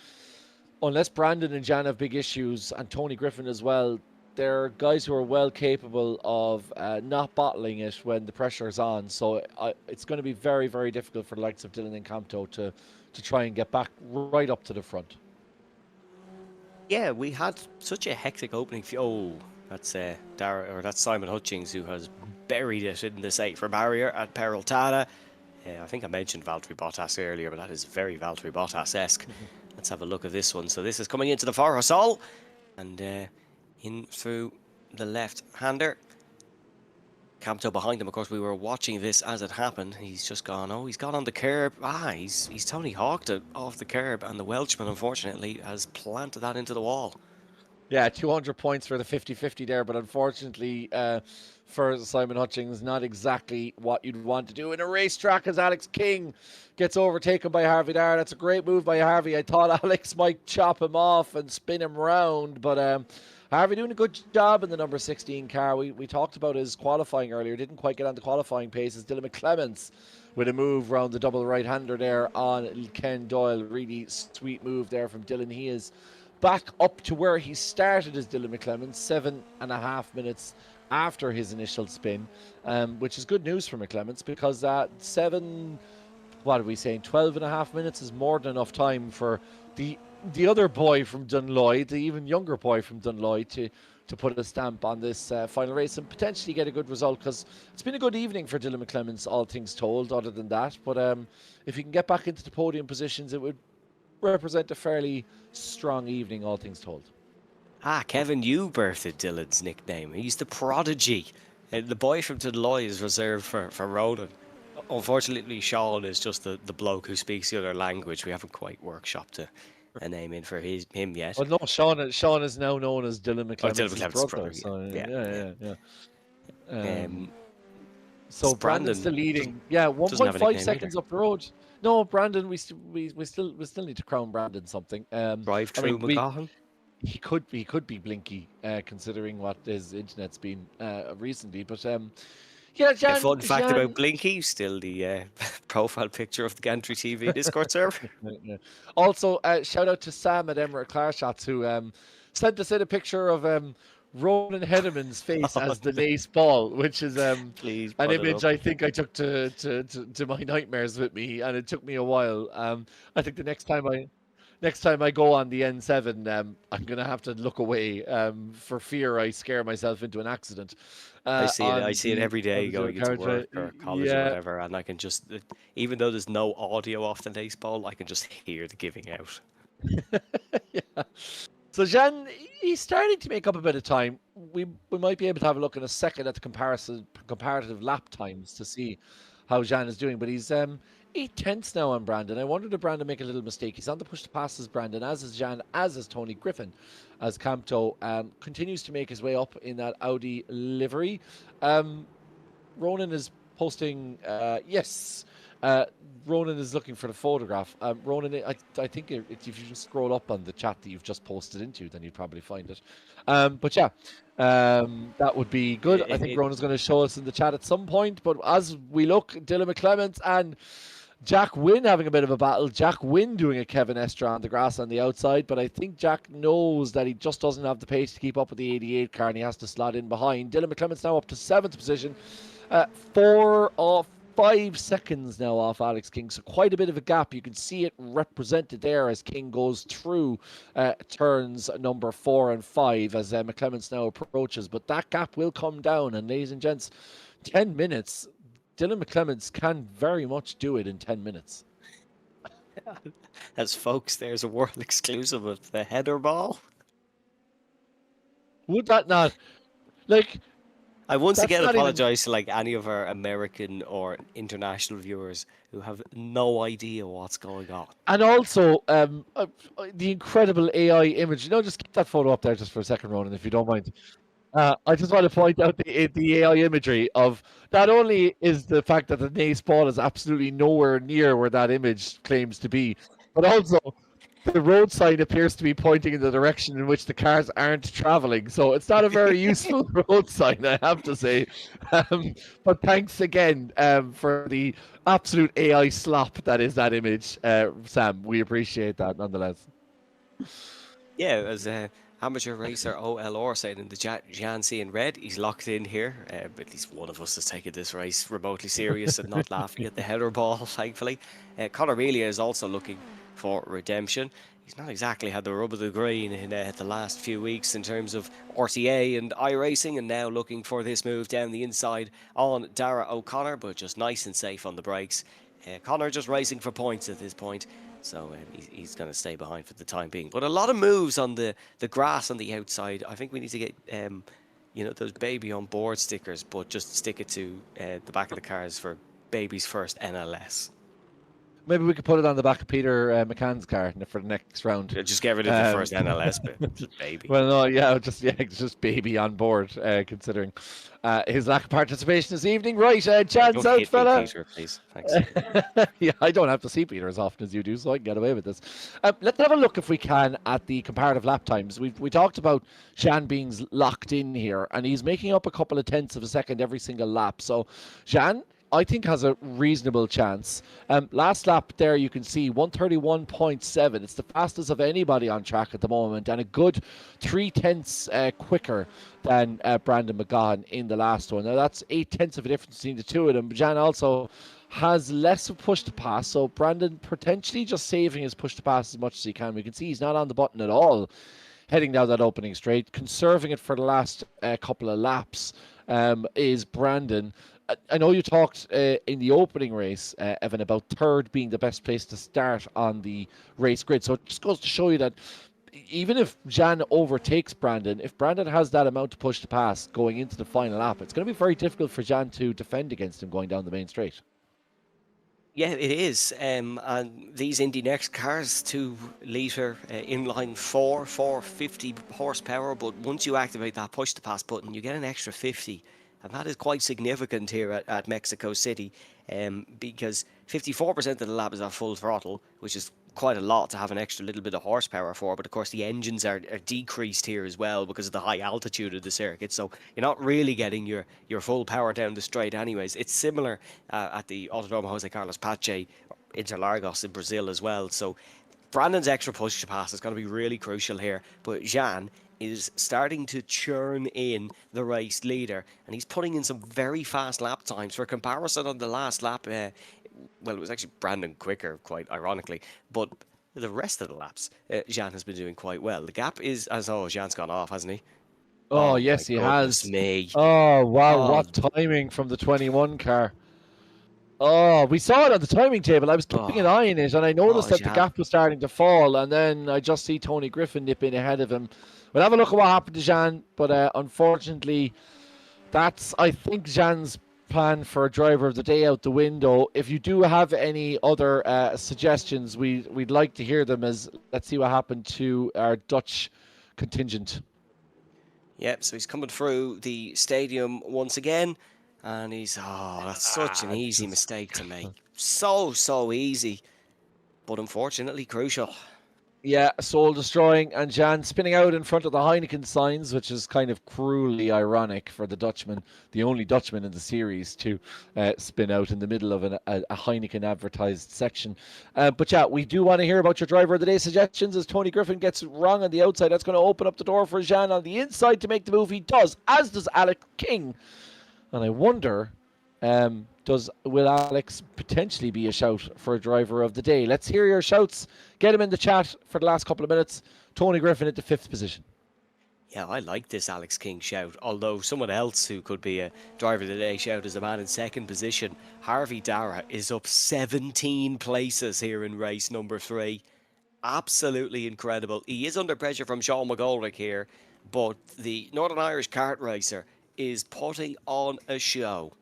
unless Brandon and Jan have big issues, and Tony Griffin as well, they're guys who are well capable of not bottling it when the pressure is on. So it's going to be very, very difficult for the likes of Dylan and Campto to try and get back right up to the front. Yeah, we had such a hectic opening. Oh, that's that's Simon Hutchings, who has buried it in the safer barrier at Peraltada. I think I mentioned Valtteri Bottas earlier, but that is very Valtteri Bottas-esque. Let's have a look at this one. So this is coming into the Forosol, and in through the left-hander. Campto behind him. Of course, we were watching this as it happened. He's just gone. Oh, he's gone on the curb. He's Tony Hawked it off the curb, and the Welshman, unfortunately, has planted that into the wall. Yeah, 200 points for the 50-50 there, but unfortunately for Simon Hutchings, not exactly what you'd want to do in a racetrack, as Alex King gets overtaken by Harvey Dare. That's a great move by Harvey. I thought Alex might chop him off and spin him round, but Harvey doing a good job in the number 16 car. We talked about his qualifying earlier. Didn't quite get on the qualifying pace as Dylan McClements with a move round the double right-hander there on Ken Doyle. Really sweet move there from Dylan. He is back up to where he started as Dylan McClements, 7.5 minutes after his initial spin, which is good news for McClements, because 12.5 minutes is more than enough time for the other boy from Dunloy, the even younger boy from Dunloy, to put a stamp on this final race and potentially get a good result, because it's been a good evening for Dylan McClements, all things told, other than that. But if he can get back into the podium positions, it would represent a fairly strong evening, all things told. Kevin, you birthed Dylan's nickname. He's the prodigy. The boy from Dunloy is reserved for Ronan. Unfortunately, Sean is just the bloke who speaks the other language. We haven't quite workshopped a name in for him yet. Well, no, Sean is now known as Dylan McClements' brother. So, yeah. So Brandon's still leading. 1.5 seconds up the road. No, Brandon, we still need to crown Brandon something. Drive through McGahan. He could be Blinky, considering what his internet's been recently. But Jan, a fun fact about Blinky, still the profile picture of the Gantry TV Discord server. Yeah. Also, shout out to Sam at Emirate Car Shots, who sent us in a picture of Ronan Hedeman's face as the lace ball, which is an image I think I took to my nightmares with me, and it took me a while. I think the next time I go on the N7, I'm gonna have to look away for fear I scare myself into an accident. I see it every day going into work or college or whatever, and I can just, even though there's no audio off the lace ball, I can just hear the giving out. Yeah. So Jan, he's starting to make up a bit of time. We might be able to have a look in a second at the comparative lap times to see how Jan is doing, but he's 8/10 now on Brandon. I wonder did Brandon make a little mistake? He's on the push to pass as Brandon, as is Jan, as is Tony Griffin, as Campto continues to make his way up in that Audi livery. Ronan is posting, yes. Ronan is looking for the photograph. Ronan, I think if you just scroll up on the chat that you've just posted into, then you'd probably find it. But yeah, that would be good. I think Ronan's going to show us in the chat at some point. But as we look, Dylan McClements and Jack Wynn having a bit of a battle. Jack Wynn doing a Kevin Estra on the grass on the outside, but I think Jack knows that he just doesn't have the pace to keep up with the 88 car, and he has to slot in behind. Dylan McClements now up to 7th position, 4 or 5 seconds now off Alex King, so quite a bit of a gap. You can see it represented there as King goes through turns number 4 and 5 as McClements now approaches, but that gap will come down, and ladies and gents, 10 minutes. Dylan McClements can very much do it in 10 minutes. As folks, there's a world exclusive of the header ball. Would that not? Like, I once That's again not even. apologise to like any of our American or international viewers who have no idea what's going on. And also, the incredible AI image. Just keep that photo up there just for a second, Ronan, if you don't mind. I just want to point out the AI imagery of not only is the fact that the Nace ball is absolutely nowhere near where that image claims to be, but also the road sign appears to be pointing in the direction in which the cars aren't traveling. So it's not a very useful road sign, I have to say. But thanks again for the absolute AI slop that is that image, Sam. We appreciate that nonetheless. Yeah, as amateur racer OLR said in the chat, Jancy in red, he's locked in here. At least one of us has taken this race remotely serious and not laughing at the header ball, thankfully. Conor Melia is also looking for redemption. He's not exactly had the rub of the green in the last few weeks in terms of RTA and iRacing, and now looking for this move down the inside on Dara O'Connor, but just nice and safe on the brakes. Conor just racing for points at this point. So he's going to stay behind for the time being. But a lot of moves on the grass on the outside. I think we need to get, those baby on board stickers, but just stick it to the back of the cars for babies first NLS. Maybe we could put it on the back of Peter McCann's car for the next round. Just get rid of the first NLS bit. Just baby. Well, no, just baby on board, considering his lack of participation this evening. Right, chance out, fella. Peter, please. Thanks. Yeah, I don't have to see Peter as often as you do, so I can get away with this. Let's have a look, if we can, at the comparative lap times. We talked about Jean being locked in here, and he's making up a couple of tenths of a second every single lap. So, Jean, I think, has a reasonable chance. Last lap there, you can see 131.7. It's the fastest of anybody on track at the moment, and a good 0.3 quicker than Brandon McGahan in the last one. Now, that's 0.8 of a difference between the two of them. Jan also has less of push to pass, so Brandon potentially just saving his push to pass as much as he can. We can see he's not on the button at all heading down that opening straight, conserving it for the last couple of laps is Brandon. I know you talked in the opening race, Evan, about third being the best place to start on the race grid. So it just goes to show you that even if Jan overtakes Brandon, if Brandon has that amount to push to pass going into the final lap, it's going to be very difficult for Jan to defend against him going down the main straight. Yeah, it is. And these indyNXT cars, 2 litre inline 450 horsepower. But once you activate that push to pass button, you get an extra 50. And that is quite significant here at Mexico City, because 54% of the lap is at full throttle, which is quite a lot to have an extra little bit of horsepower for. But of course, the engines are decreased here as well because of the high altitude of the circuit. So you're not really getting your full power down the straight anyways. It's similar at the Autódromo José Carlos Pache, Interlagos in Brazil as well. So Brandon's extra push to pass is going to be really crucial here. But Jean is starting to churn in the race leader, and he's putting in some very fast lap times. For comparison, on the last lap, it was actually Brandon quicker, quite ironically, but the rest of the laps, Jean has been doing quite well. The gap is, Jean's gone off, hasn't he? Oh yes, he has. Me. Oh wow, what timing from the 21 car. Oh, we saw it on the timing table. I was keeping an eye on it, and I noticed that the gap was starting to fall, and then I just see Tony Griffin nip in ahead of him. We'll have a look at what happened to Jean, but unfortunately, that's, I think, Jean's plan for a driver of the day out the window. If you do have any other suggestions, we'd like to hear them, as let's see what happened to our Dutch contingent. Yep, so he's coming through the stadium once again, and that's such an easy mistake to make. So easy, but unfortunately crucial. Yeah, soul destroying, and Jan spinning out in front of the Heineken signs, which is kind of cruelly ironic for the Dutchman, the only Dutchman in the series to spin out in the middle of a Heineken advertised section. But yeah, we do want to hear about your driver of the day suggestions, as Tony Griffin gets it wrong on the outside. That's going to open up the door for Jan on the inside to make the move. He does, as does Alex King. And I wonder, will Alex potentially be a shout for a driver of the day? Let's hear your shouts. Get him in the chat for the last couple of minutes. Tony Griffin at the 5th position. Yeah, I like this Alex King shout, although someone else who could be a driver of the day shout is the man in 2nd position. Harvey Dara is up 17 places here in race number 3. Absolutely incredible. He is under pressure from Sean McGoldrick here, but the Northern Irish kart racer is putting on a show.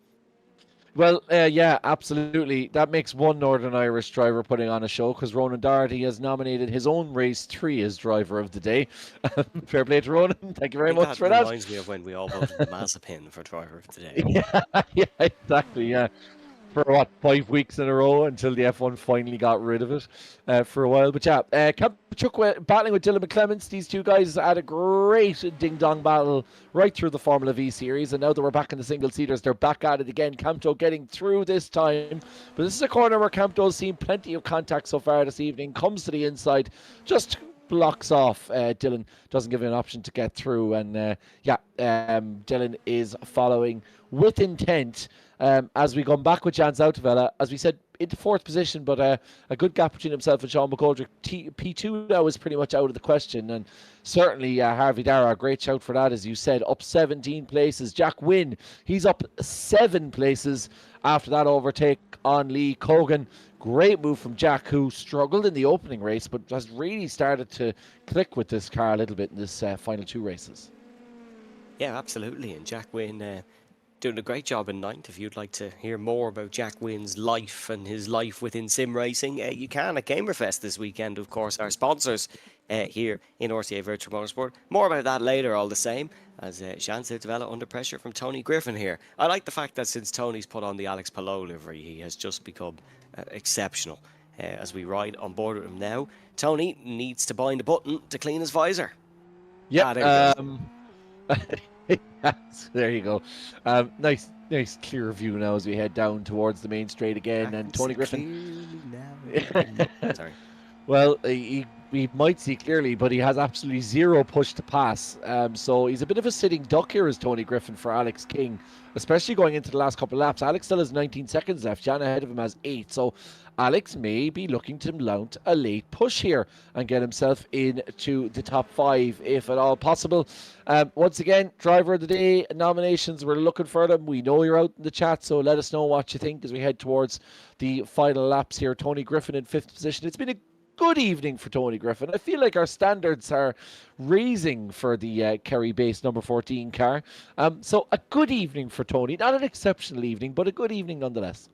Well, yeah, absolutely. That makes one Northern Irish driver putting on a show, because Ronan Doherty has nominated his own race 3 as driver of the day. Fair play to Ronan. Thank you I very think much that for that. reminds me of when we all voted Mazepin for driver of the day. Yeah, yeah, exactly. Yeah. For what, 5 weeks in a row until the F1 finally got rid of it for a while. But yeah, Kemchuk battling with Dylan McClements. These two guys had a great ding-dong battle right through the Formula V series, and now that we're back in the single-seaters, they're back at it again. Camto getting through this time, but this is a corner where Camto's seen plenty of contact so far this evening, comes to the inside, just blocks off Dylan, doesn't give him an option to get through, and Dylan is following with intent. As we come back with Jan Zoutervella, as we said, into 4th position, but a good gap between himself and Sean McGoldrick. P2 now is pretty much out of the question, and certainly Harvey Dara, a great shout for that, as you said, up 17 places. Jack Wynne, he's up 7 places after that overtake on Lee Cogan. Great move from Jack, who struggled in the opening race, but has really started to click with this car a little bit in this final 2 races. Yeah, absolutely. And Jack Wynne doing a great job in 9th. If you'd like to hear more about Jack Wynne's life and his life within sim racing, you can at Gamerfest this weekend, of course, our sponsors here in RTA Virtual Motorsport. More about that later, all the same, as Jean Zoutervella under pressure from Tony Griffin here. I like the fact that since Tony's put on the Alex Palou livery, he has just become exceptional. As we ride on board with him now, Tony needs to bind a button to clean his visor. Yeah, yes, there you go. Nice clear view now as we head down towards the main straight again. And Tony Griffin. Sorry. Well, he might see clearly, but he has absolutely zero push to pass. So he's a bit of a sitting duck here as Tony Griffin for Alex King, especially going into the last couple of laps. Alex still has 19 seconds left. Jan ahead of him has 8. So Alex may be looking to mount a late push here and get himself into the top 5, if at all possible. Once again, driver of the day nominations, we're looking for them. We know you're out in the chat, so let us know what you think as we head towards the final laps here. Tony Griffin in 5th position. It's been a good evening for Tony Griffin. I feel like our standards are raising for the Kerry-based number 14 car. So a good evening for Tony. Not an exceptional evening, but a good evening nonetheless.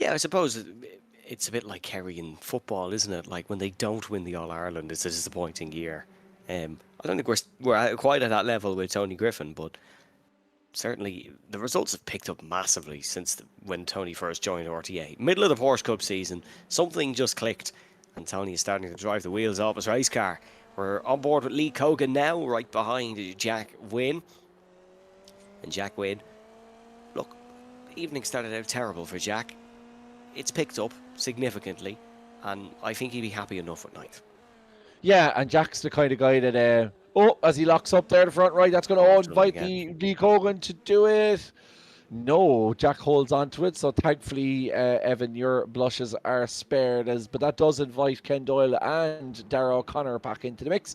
Yeah, I suppose it's a bit like Kerry in football, isn't it? Like when they don't win the All-Ireland, it's a disappointing year. I don't think we're quite at that level with Tony Griffin, but certainly the results have picked up massively since when Tony first joined RTA. Middle of the Porsche Cup season, something just clicked, and Tony is starting to drive the wheels off his race car. We're on board with Lee Cogan now, right behind Jack Wynne. And Jack Wynne, look, the evening started out terrible for Jack. It's picked up significantly, and I think he'd be happy enough with 9th. Yeah, and Jack's the kind of guy that, as he locks up there the front right, that's going to invite Lee Cogan to do it. No, Jack holds on to it, so thankfully, Evan, your blushes are spared. But that does invite Ken Doyle and Dara O'Connor back into the mix.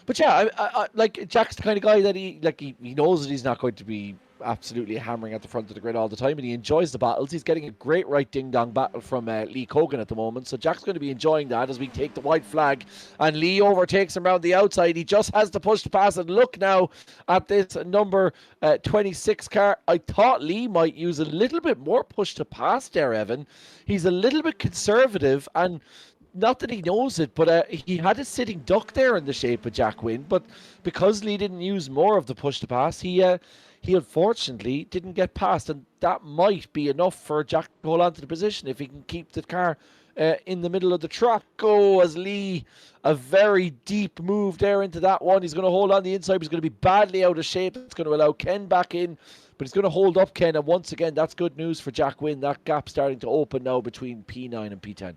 But yeah, I like Jack's the kind of guy that he knows that he's not going to be absolutely hammering at the front of the grid all the time, and he enjoys the battles. He's getting a great right ding-dong battle from Lee Cogan at the moment, so Jack's going to be enjoying that as we take the white flag, and Lee overtakes him around the outside. He just has to push to pass, and look now at this number 26 car. I thought Lee might use a little bit more push to pass there, Evan. He's a little bit conservative, and not that he knows it, but he had a sitting duck there in the shape of Jack Wynne, but because Lee didn't use more of the push to pass, he unfortunately didn't get past, and that might be enough for Jack to hold on to the position if he can keep the car in the middle of the track. As Lee, a very deep move there into that one. He's going to hold on the inside, but he's going to be badly out of shape. It's going to allow Ken back in, but he's going to hold up Ken, and once again, that's good news for Jack Wynne. That gap starting to open now between P9 and P10.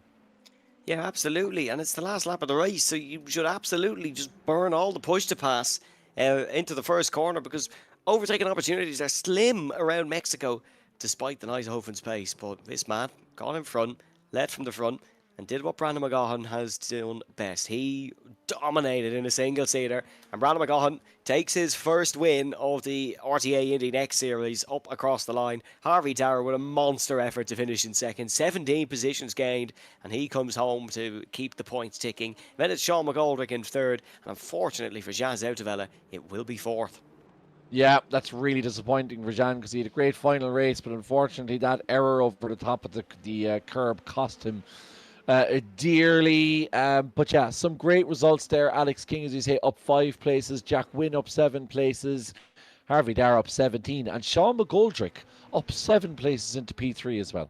Yeah, absolutely, and it's the last lap of the race, so you should absolutely just burn all the push to pass into the first corner, because overtaking opportunities are slim around Mexico, despite the nice Hofan's pace. But this man got in front, led from the front, and did what Brandon McGaughan has done best. He dominated in a single-seater, and Brandon McGaughan takes his first win of the RTA indyNXT series up across the line. Harvey Dara with a monster effort to finish in second, 17 positions gained, and he comes home to keep the points ticking. Then it's Sean McGoldrick in third, and unfortunately for Jean Zoutervella, it will be fourth. Yeah, that's really disappointing for Jan because he had a great final race, but unfortunately that error over the top of the curb cost him dearly. But yeah, some great results there. Alex King, as you say, up 5 places. Jack Wynn up 7 places. Harvey Dar up 17. And Sean McGoldrick up 7 places into P3 as well.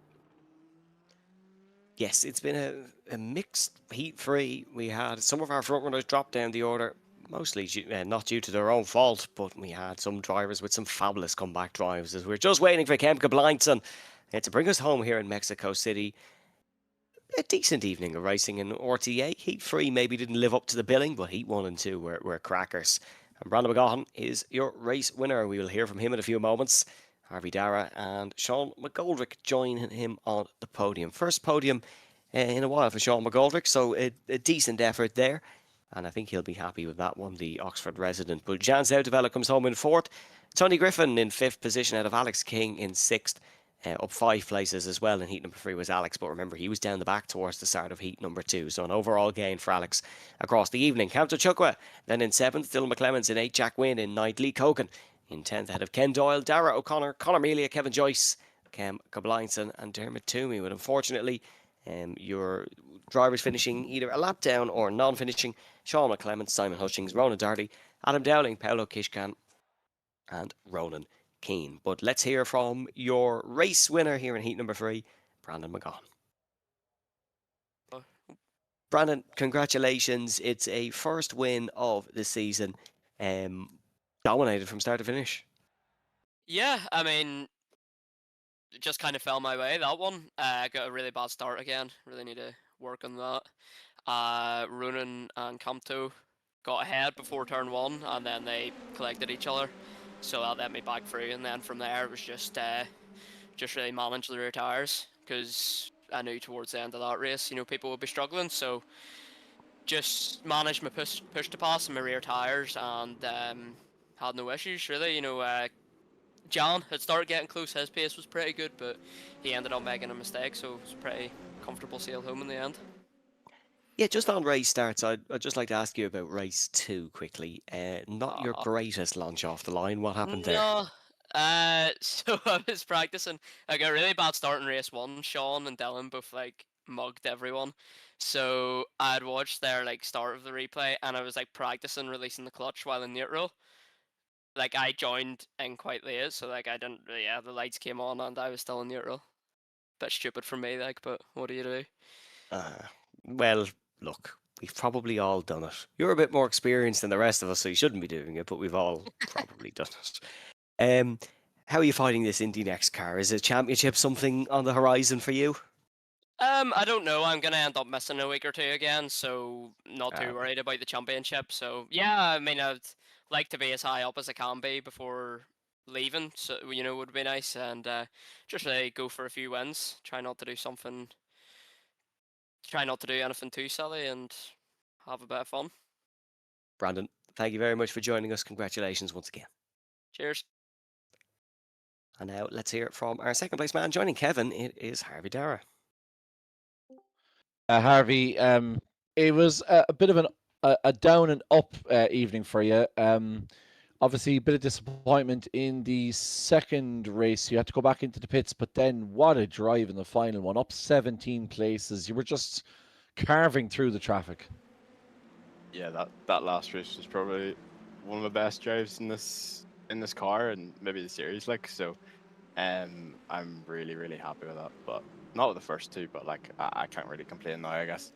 Yes, it's been a mixed heat free. We had some of our front runners drop down the order, mostly not due to their own fault, but we had some drivers with some fabulous comeback drives as we're just waiting for Kemka Blindson to bring us home here in Mexico City. A decent evening of racing in RTA. Heat 3 maybe didn't live up to the billing, but Heat 1 and 2 were crackers. And Brandon McGaughan is your race winner. We will hear from him in a few moments. Harvey Dara and Sean McGoldrick join him on the podium. First podium in a while for Sean McGoldrick, so a decent effort there. And I think he'll be happy with that one, the Oxford resident. But Jan Zoutevella comes home in 4th. Tony Griffin in 5th position out of Alex King in 6th. Up 5 places as well in heat number 3 was Alex, but remember he was down the back towards the start of heat number 2, so an overall gain for Alex across the evening. Camto Chukwa then in 7th, Dylan McClemens in 8th, Jack Wynn in 9th, Lee Cogan in 10th ahead of Ken Doyle, Dara O'Connor, Conor Melia, Kevin Joyce, Kem Kablinson and Dermot Toomey. But unfortunately, your drivers finishing either a lap down or non-finishing: Sean McClemens, Simon Hutchings, Ronan Darty, Adam Dowling, Paolo Kishkan and Ronan Keane. But let's hear from your race winner here in heat number 3, Brandon McGaughan. Brandon, congratulations. It's a first win of the season. Dominated from start to finish. Yeah, I mean, it just kind of fell my way, that one. Got a really bad start again. Really need to work on that. Runan and Kamto got ahead before turn 1, and then they collected each other. So that let me back through, and then from there it was just really manage the rear tyres, because I knew towards the end of that race, people would be struggling. So just managed my push to pass and my rear tyres, and had no issues really. John had started getting close. His pace was pretty good, but he ended up making a mistake, so it was a pretty comfortable sail home in the end. Yeah, just on race starts, I'd just like to ask you about race 2 quickly. Not your greatest launch off the line. What happened there? No. So I was practicing. I got a really bad start in race 1. Sean and Dylan both mugged everyone. So I'd watched their start of the replay, and I was practicing releasing the clutch while in neutral. I joined in quite late, so I didn't. Yeah, the lights came on and I was still in neutral. Bit stupid for me, but what do you do? Well, look, we've probably all done it. You're a bit more experienced than the rest of us, so you shouldn't be doing it, but we've all probably done it. How are you finding this indyNXT car? Is a championship something on the horizon for you? I don't know. I'm gonna end up missing a week or 2 again, so not too worried about the championship. So yeah, I mean, I'd like to be as high up as I can be before leaving. So would be nice, and just really go for a few wins. Try not to do anything too silly, and have a bit of fun. Brandon, thank you very much for joining us. Congratulations once again. Cheers. And now let's hear it from our second place man. Joining Kevin, it is Harvey Dara. Harvey, it was a bit of a down and up evening for you. Obviously, a bit of disappointment in the second race. You had to go back into the pits, but then what a drive in the final one, up 17 places. You were just carving through the traffic. Yeah, that last race was probably one of the best drives in this car and maybe the series. So, I'm really happy with that. But not with the first 2, but I can't really complain now, I guess.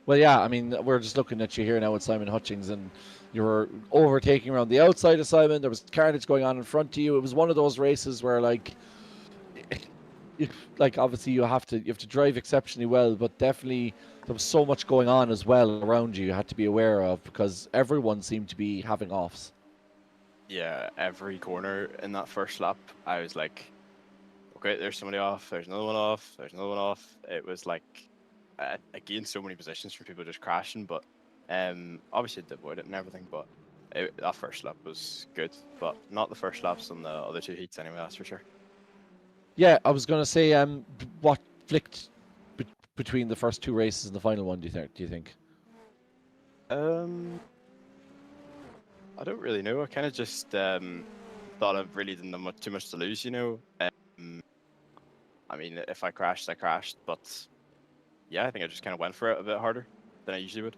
Well, yeah, I mean, we're just looking at you here now with Simon Hutchings, and you were overtaking around the outside of Simon. There was carnage going on in front of you. It was one of those races where, obviously you have to drive exceptionally well, but definitely there was so much going on as well around you had to be aware of, because everyone seemed to be having offs. Yeah, every corner in that first lap, I was like, okay, there's somebody off, there's another one off, there's another one off. It was again, so many positions for people just crashing, but obviously to avoid it and everything, but that first lap was good, but not the first laps on the other 2 heats anyway, that's for sure. Yeah, I was going to say, what flicked between the first 2 races and the final one, do you think? I don't really know. I kind of just thought I really didn't have too much to lose, you know. I mean, if I crashed, I crashed, but yeah, I think I just kind of went for it a bit harder than I usually would.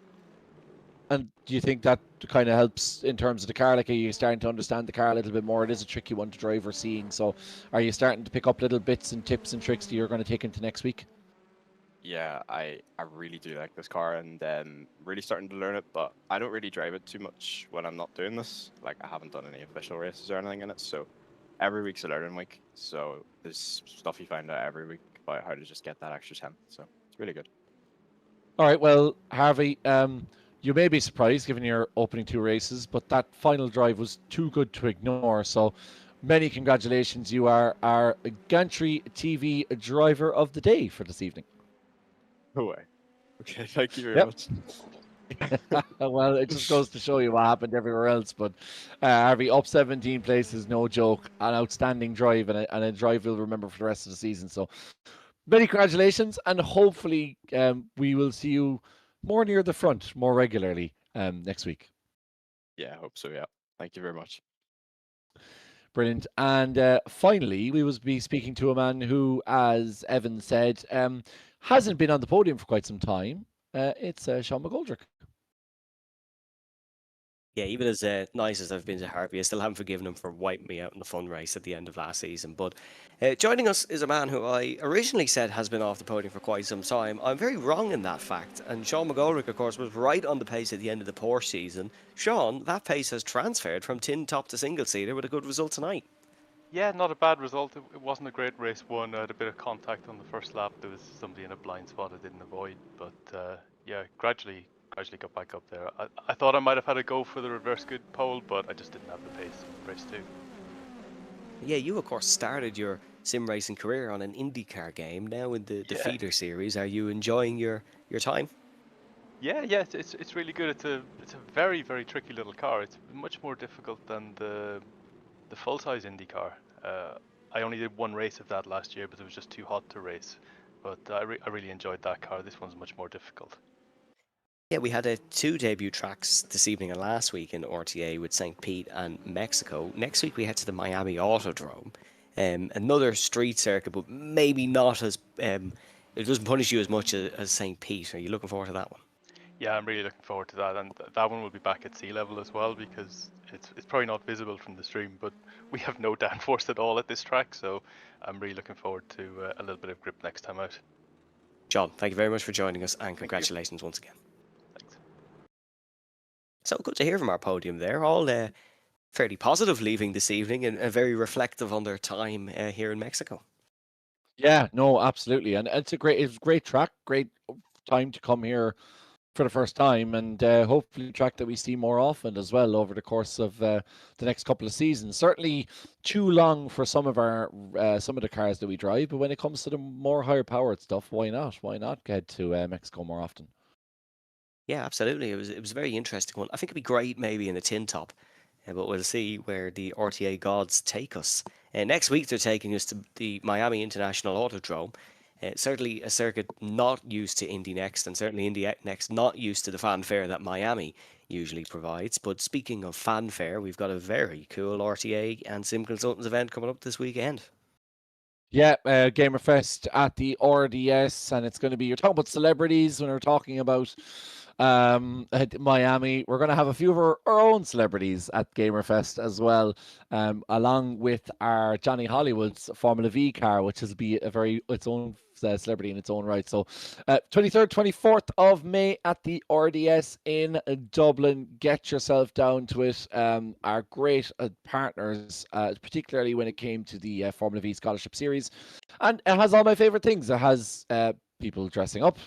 And do you think that kind of helps in terms of the car? Like, are you starting to understand the car a little bit more? It is a tricky one to drive or seeing. So, are you starting to pick up little bits and tips and tricks that you're going to take into next week? Yeah, I really do like this car, and really starting to learn it. But I don't really drive it too much when I'm not doing this. Like, I haven't done any official races or anything in it, so every week's a learning week. So there's stuff you find out every week about how to just get that extra 10. So it's really good. All right. Well, Harvey, you may be surprised given your opening 2 races, but that final drive was too good to ignore. So, many congratulations. You are our Gantry TV driver of the day for this evening. No way. Okay, thank you very Yep. much. Well, it just goes to show you what happened everywhere else. But Harvey, up 17 places, no joke. An outstanding drive, and a drive we'll remember for the rest of the season. So, many congratulations, and hopefully we will see you more near the front more regularly next week. Yeah, I hope so. Yeah, thank you very much. Brilliant. And finally, we will be speaking to a man who, as Evan said, hasn't been on the podium for quite some time. It's Sean McGoldrick. Yeah, even as nice as I've been to Harvey, I still haven't forgiven him for wiping me out in the fun race at the end of last season. But joining us is a man who I originally said has been off the podium for quite some time. I'm very wrong in that fact. And Sean McGoldrick, of course, was right on the pace at the end of the Porsche season. Sean, that pace has transferred from tin top to single seater with a good result tonight. Yeah, not a bad result. It wasn't a great race one. I had a bit of contact on the first lap. There was somebody in a blind spot I didn't avoid. But yeah, gradually got back up there. I thought I might have had a go for the reverse good pole, but I just didn't have the pace in race 2. Yeah, you of course started your sim racing career on an IndyCar game. Now in the feeder series, are you enjoying your time? Yeah, it's really good. It's a very tricky little car. It's much more difficult than the full size Indy car. I only did one race of that last year, but it was just too hot to race. But I really enjoyed that car. This one's much more difficult. Yeah, we had 2 debut tracks this evening and last week in RTA with St. Pete and Mexico. Next week we head to the Miami Autodrome, another street circuit, but maybe not as it doesn't punish you as much as St. Pete. Are you looking forward to that one? Yeah, I'm really looking forward to that, and that one will be back at sea level as well, because it's probably not visible from the stream, but we have no downforce at all at this track, so I'm really looking forward to a little bit of grip next time out. John, thank you very much for joining us, and congratulations once again. Thanks. So good to hear from our podium there. All fairly positive leaving this evening and very reflective on their time here in Mexico. Yeah, no, absolutely, and it's a great track, great time to come here for the first time, and hopefully a track that we see more often as well over the course of the next couple of seasons. Certainly too long for some of the cars that we drive, but when it comes to the more higher powered stuff, why not? Why not head to Mexico more often? Yeah, absolutely. It was a very interesting one. I think it'd be great maybe in the tin top, but we'll see where the RTA gods take us. Next week they're taking us to the Miami International Autodrome. Certainly a circuit not used to IndyNXT, and certainly IndyNXT not used to the fanfare that Miami usually provides. But speaking of fanfare, we've got a very cool RTA and Sim Consultants event coming up this weekend. Yeah, Gamerfest at the RDS, and it's going to be, you're talking about celebrities when we're talking about at Miami. We're going to have a few of our own celebrities at Gamerfest as well, along with our Johnny Hollywood's Formula V car, which will be its own celebrity in its own right. So 23rd, 24th of May at the RDS in Dublin. Get yourself down to it. Our great partners, particularly when it came to the Formula V Scholarship Series. And it has all my favorite things. It has people dressing up,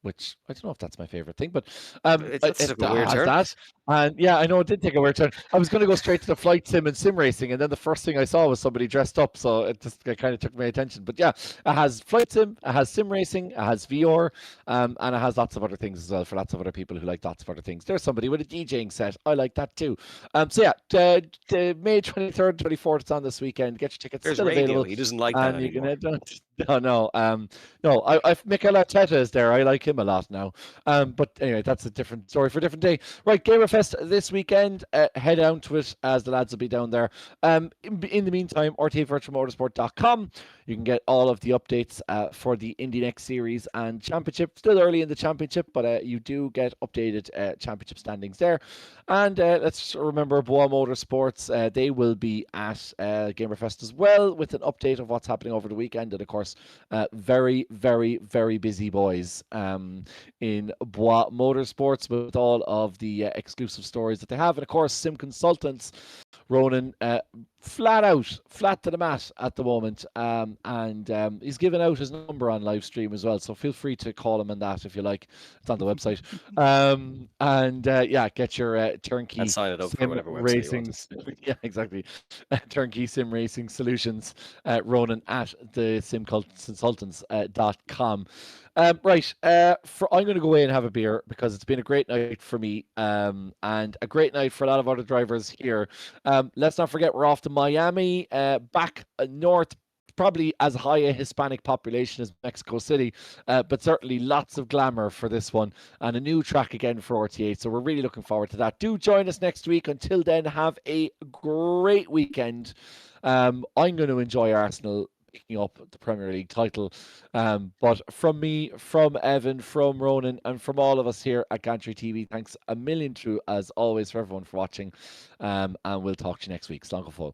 which I don't know if that's my favorite thing, but It took a weird has turn. that. And yeah, I know it did take a weird turn. I was going to go straight to the flight sim and sim racing, and then the first thing I saw was somebody dressed up, so it kind of took my attention. But yeah, it has flight sim, it has sim racing, it has VR, and it has lots of other things as well for lots of other people who like lots of other things. There's somebody with a DJing set. I like that too. So yeah, May 23rd, 24th, it's on this weekend. Get your tickets. There's still radio. available. He doesn't like that And you anymore. can no. Mikel Arteta is there. I like him a lot now. But anyway, that's a different story for a different day. Right, Gamerfest this weekend. Head down to it as the lads will be down there. In the meantime, rtavirtualmotorsport.com. You can get all of the updates for the IndyNXT series and championship. Still early in the championship, but you do get updated championship standings there. And let's remember Bois Motorsports. They will be at Gamerfest as well with an update of what's happening over the weekend. And of course, very, very, very busy boys in Bois Motorsports with all of the exclusive stories that they have. And of course, Sim Consultants, Ronan, flat to the mat at the moment, and he's given out his number on live stream as well, so feel free to call him on that if you like. It's on the website. Yeah, get your turnkey And sign it up for sim whatever website you racing. want. Yeah, exactly. Turnkey sim racing solutions, Ronan at the simconsultants.com. Right, I'm going to go away and have a beer because it's been a great night for me, and a great night for a lot of other drivers here. Let's not forget we're off to Miami, back north, probably as high a Hispanic population as Mexico City, but certainly lots of glamour for this one, and a new track again for RTA. So we're really looking forward to that. Do join us next week. Until then, have a great weekend. I'm going to enjoy Arsenal picking up the Premier League title. But from me, from Evan, from Ronan, and from all of us here at Gantry TV, thanks a million, as always, for everyone for watching. And we'll talk to you next week. Slán go fóill.